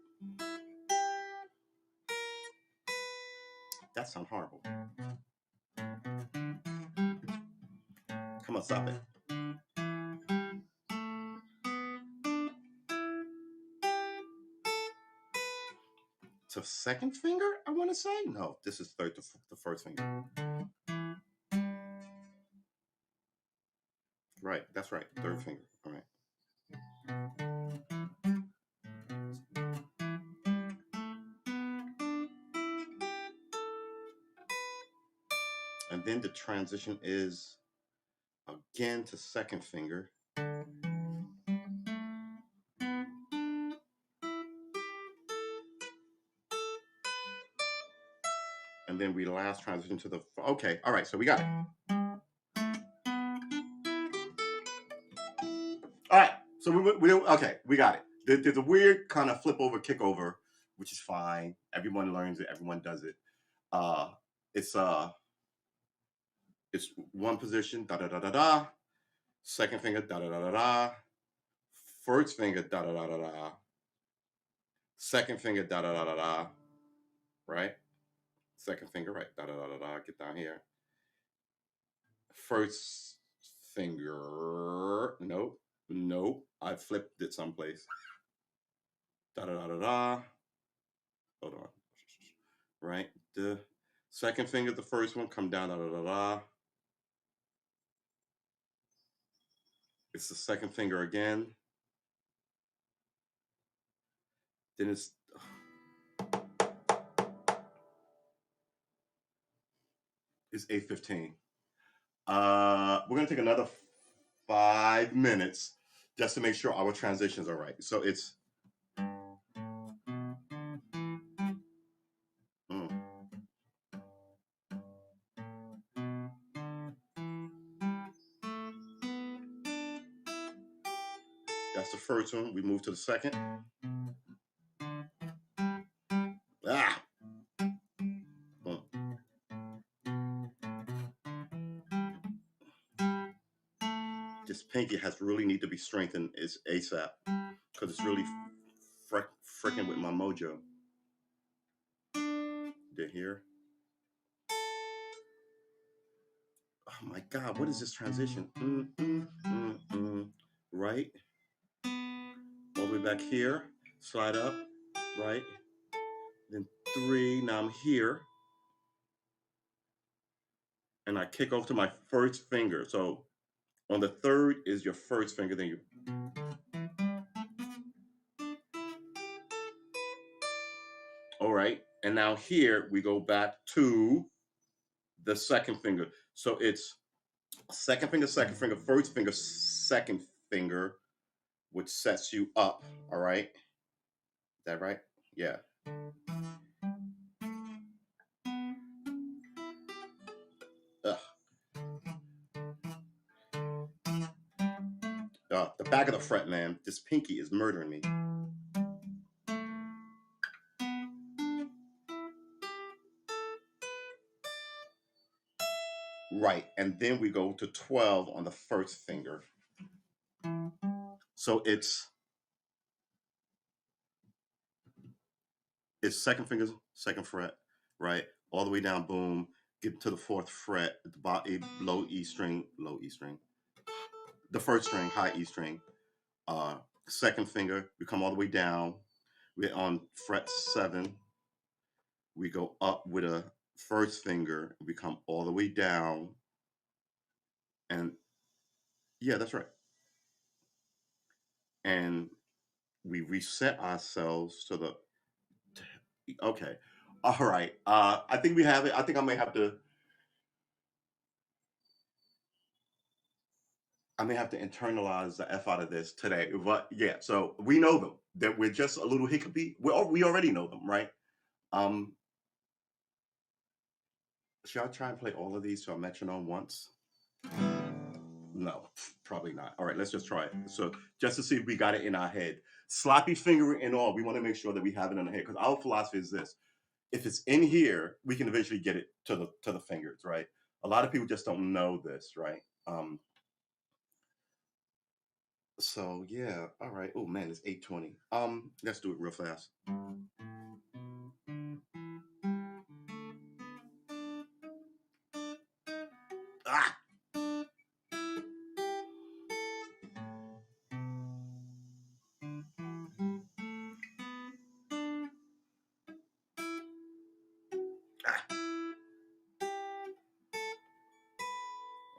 That sounds horrible. Come on, stop it. To second finger, I want to say? No, this is third to the first finger. Right, that's right. Third finger. All right. And then the transition is again to second finger. And then we last transition to the, okay, all right, so we got it. All right, so okay, we got it. There's a weird kind of flip over, kick over, which is fine. Everyone learns it, everyone does it. It's one position, da da da da da. Second finger, da da da da da. First finger, da da da da da. Second finger, da da da da da. Right? Second finger, right? Da da da da da. Get down here. First finger, nope, nope. I flipped it someplace. Da da da da da. Hold on. Right? The second finger, the first one, come down, da da da da. It's the second finger again. Then it's it's 8:15. We're gonna take another 5 minutes just to make sure our transitions are right. So it's that's the first one. We move to the second. Ah. This pinky has really need to be strengthened is ASAP because it's really freaking with my mojo. Did here? Oh my God, what is this transition? Right? All the way back here, slide up, right? Then 3, now I'm here. And I kick off to my first finger. So on the third is your first finger, then you. All right, and now here we go back to the second finger. So it's second finger, first finger, second finger, which sets you up. All right, is that right? Yeah. The back of the fret, man. This pinky is murdering me. Right, and then we go to 12 on the first finger. So it's second finger, second fret, right? All the way down, boom, get to the 4th fret, at the bottom, low E string, the first string, high E string. Second finger, we come all the way down. We're on fret 7. We go up with a first finger, we come all the way down. And yeah, that's right. and we reset ourselves to the. Okay, all right. I think we have it. I think I may have to. I may have to internalize the f out of this today. But yeah, so we know them. That we're just a little hiccupy. We already know them, right? Um, should I try and play all of these to a metronome once? No, probably not. All right, let's just try it. So just to see if we got it in our head. Sloppy fingering and all, we want to make sure that we have it in our head because our philosophy is this: if it's in here, we can eventually get it to the fingers, right? A lot of people just don't know this, right? So yeah, all right. Oh man, it's 8:20. Let's do it real fast. Ah, ah.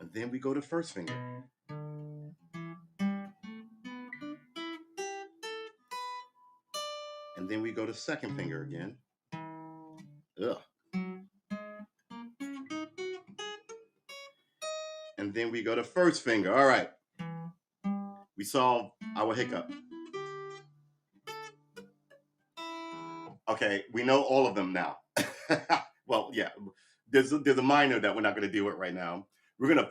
And then we go to first finger. And then we go to second finger again. Ugh. And then we go to first finger. All right. We solved our hiccup. Okay, we know all of them now. Well, yeah. There's a minor that we're not going to deal with right now. We're gonna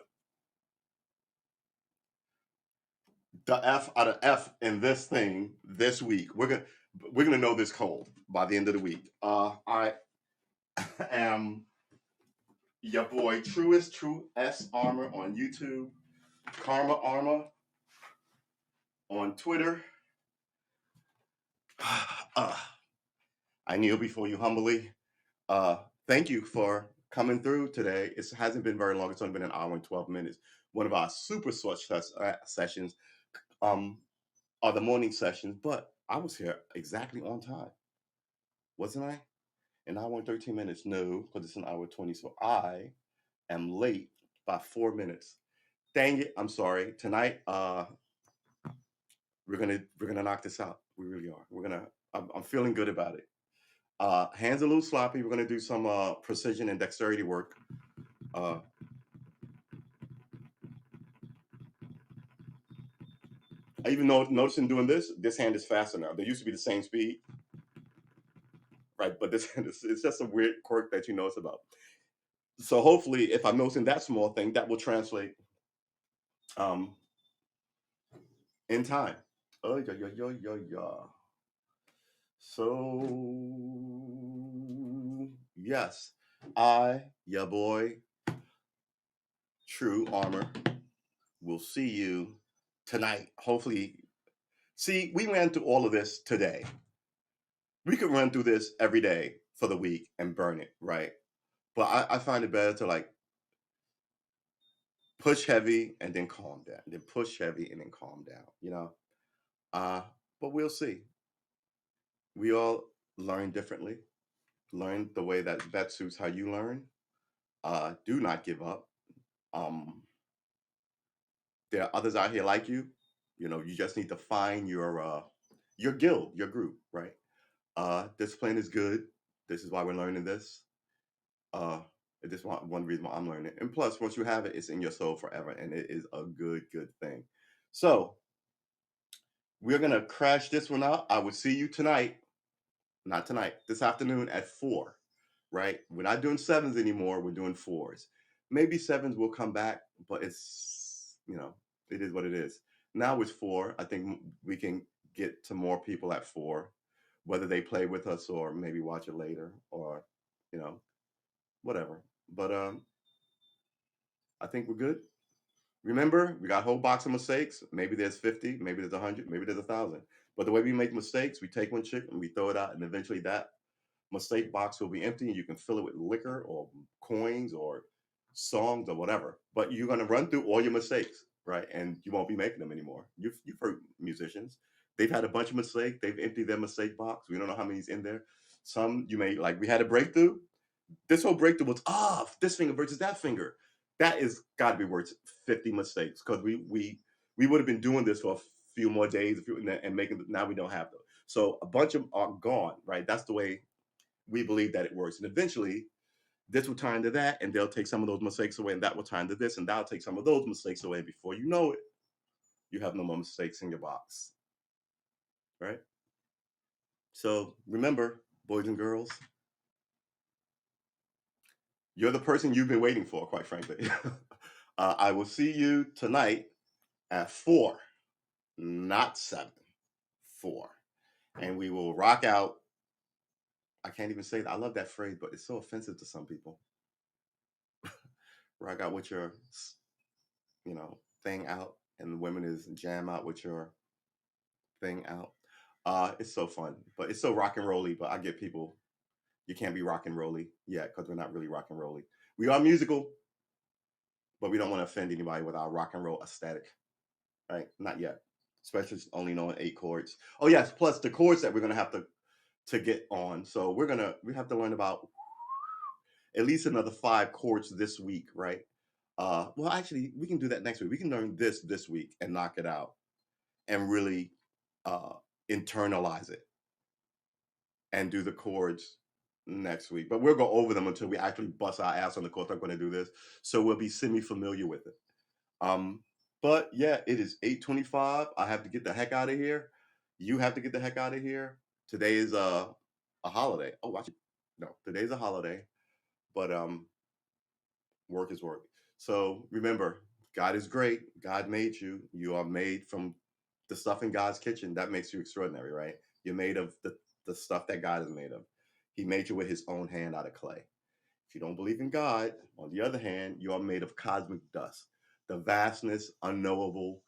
the F out of F in this thing this week. We're gonna know this cold by the end of the week. I am your boy Truest True S Armor on YouTube, Karma Armor on Twitter. uh, I kneel before you humbly. Thank you for coming through today. It hasn't been very long. It's only been an hour and 12 minutes. One of our super switch sessions are the morning sessions, but I was here exactly on time, wasn't I? An hour and 13 minutes? No, because it's an hour 20. So I am late by 4 minutes. Dang it. I'm sorry. Tonight, we're gonna knock this out. We really are. I'm feeling good about it. Hands a little sloppy. We're gonna do some precision and dexterity work. Uh, I even noticing doing this hand is faster now. They used to be the same speed, right? But this hand it's just a weird quirk that you notice about. So hopefully, if I'm noticing that small thing, that will translate um, in time. Oh yeah yeah yeah yeah yeah. So yes, your boy, True Armor, will see you tonight. Hopefully, see we ran through all of this today. We could run through this every day for the week and burn it, right? But I find it better to like push heavy and then calm down, then push heavy and then calm down, you know? Uh, but we'll see. We all learn differently, learn the way that suits how you learn. Do not give up. Um, there are others out here like you. You know, you just need to find your guild, your group, right? Discipline is good. This is why we're learning this. Uh, this one reason why I'm learning it. And plus, once you have it, it's in your soul forever, and it is a good thing. So we're gonna crash this one out. I will see you tonight. Not tonight. This afternoon at 4. Right? We're not doing sevens anymore. We're doing fours. Maybe sevens will come back, but it's it is what it is. Now it's 4. I think we can get to more people at 4, whether they play with us or maybe watch it later or you know whatever. But I think we're good. Remember, we got a whole box of mistakes. Maybe there's 50, maybe there's 100, maybe there's 1,000. But the way we make mistakes, we take one chick and we throw it out, and eventually that mistake box will be empty, and you can fill it with liquor or coins or songs or whatever. But you're gonna run through all your mistakes, right? And you won't be making them anymore. You've heard musicians. They've had a bunch of mistakes. They've emptied their mistake box. We don't know how many's in there. Some you may like. We had a breakthrough. This whole breakthrough was this finger versus that finger. That is got to be worth 50 mistakes because we would have been doing this for a few more days, and making now we don't have those. So a bunch of them are gone, right? That's the way we believe that it works. And eventually this will tie into that, and they'll take some of those mistakes away, and that will tie into this, and that'll take some of those mistakes away. Before you know it, you have no more mistakes in your box, right? So remember, boys and girls, you're the person you've been waiting for, quite frankly. I will see you tonight at 4, not 7, 4. And we will rock out. I can't even say that. I love that phrase, but it's so offensive to some people. Rock out with your, thing out, and the women is jam out with your thing out. It's so fun, but it's so rock and rolly. But I get people, you can't be rock and rolly yet because we're not really rock and rolly. We are musical, but we don't want to offend anybody with our rock and roll aesthetic, right? Not yet, especially only knowing 8 chords. Oh yes, plus the chords that we're gonna have to get on. So we have to learn about at least another 5 chords this week, right? Well, actually, we can do that next week. We can learn this week and knock it out and really uh, internalize it and do the chords next week. But we'll go over them until we actually bust our ass on the chords. I'm going to do this, so we'll be semi-familiar with it. But yeah, it is 8:25. I have to get the heck out of here. You have to get the heck out of here. Today is a holiday. Oh, actually, no, today's a holiday, but work is work. So remember, God is great. God made you. You are made from the stuff in God's kitchen. That makes you extraordinary, right? You're made of the stuff that God is made of. He made you with his own hand out of clay. If you don't believe in God, on the other hand, you are made of cosmic dust. The vastness, unknowable,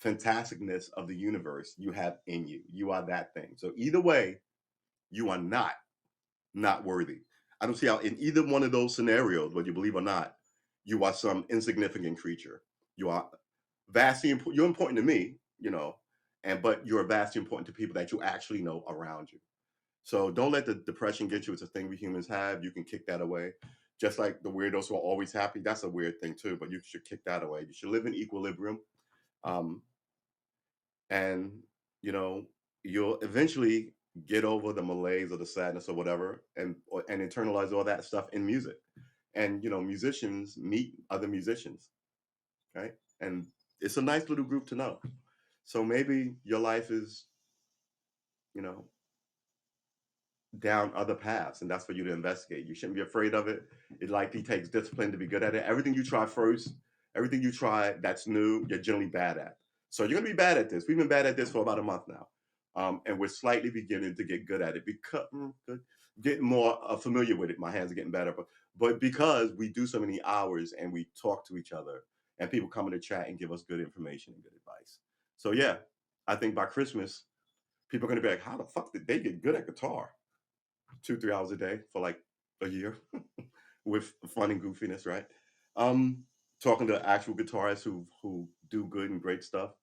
fantasticness of the universe you have in you. You are that thing. So either way, you are not worthy. I don't see how in either one of those scenarios, whether you believe or not, you are some insignificant creature. You are vastly important. You're important to me, but you're vastly important to people that you actually know around you. So don't let the depression get you. It's a thing we humans have. You can kick that away. Just like the weirdos who are always happy, that's a weird thing too, but you should kick that away. You should live in equilibrium. Um, and, you know, you'll eventually get over the malaise or the sadness or whatever and internalize all that stuff in music. And, musicians meet other musicians, right? And it's a nice little group to know. So maybe your life is, you know, down other paths, and that's for you to investigate. You shouldn't be afraid of it. It likely takes discipline to be good at it. Everything you try first, everything you try that's new, you're generally bad at. So you're gonna be bad at this. We've been bad at this for about a month now, and we're slightly beginning to get good at it because getting more familiar with it. My hands are getting better, but because we do so many hours and we talk to each other, and people come in the chat and give us good information and good advice. So yeah, I think by Christmas, people are gonna be like, "How the fuck did they get good at guitar?" 2-3 hours a day for like a year with fun and goofiness, right? Um, Talking to actual guitarists who do good and great stuff.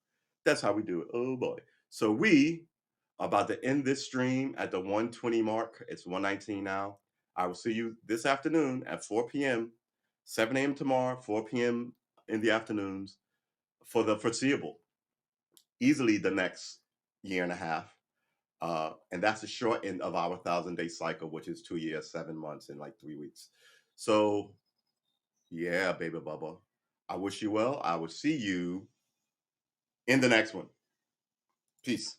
That's how we do it. Oh boy. So we are about to end this stream at the 120 mark. It's 119 now. I will see you this afternoon at 4 p.m., 7 a.m. tomorrow, 4 p.m. in the afternoons for the foreseeable, easily the next year and a half. And that's the short end of our 1,000-day cycle, which is 2 years, 7 months, and like 3 weeks. So, yeah, baby Bubba, I wish you well. I will see you in the next one. Peace.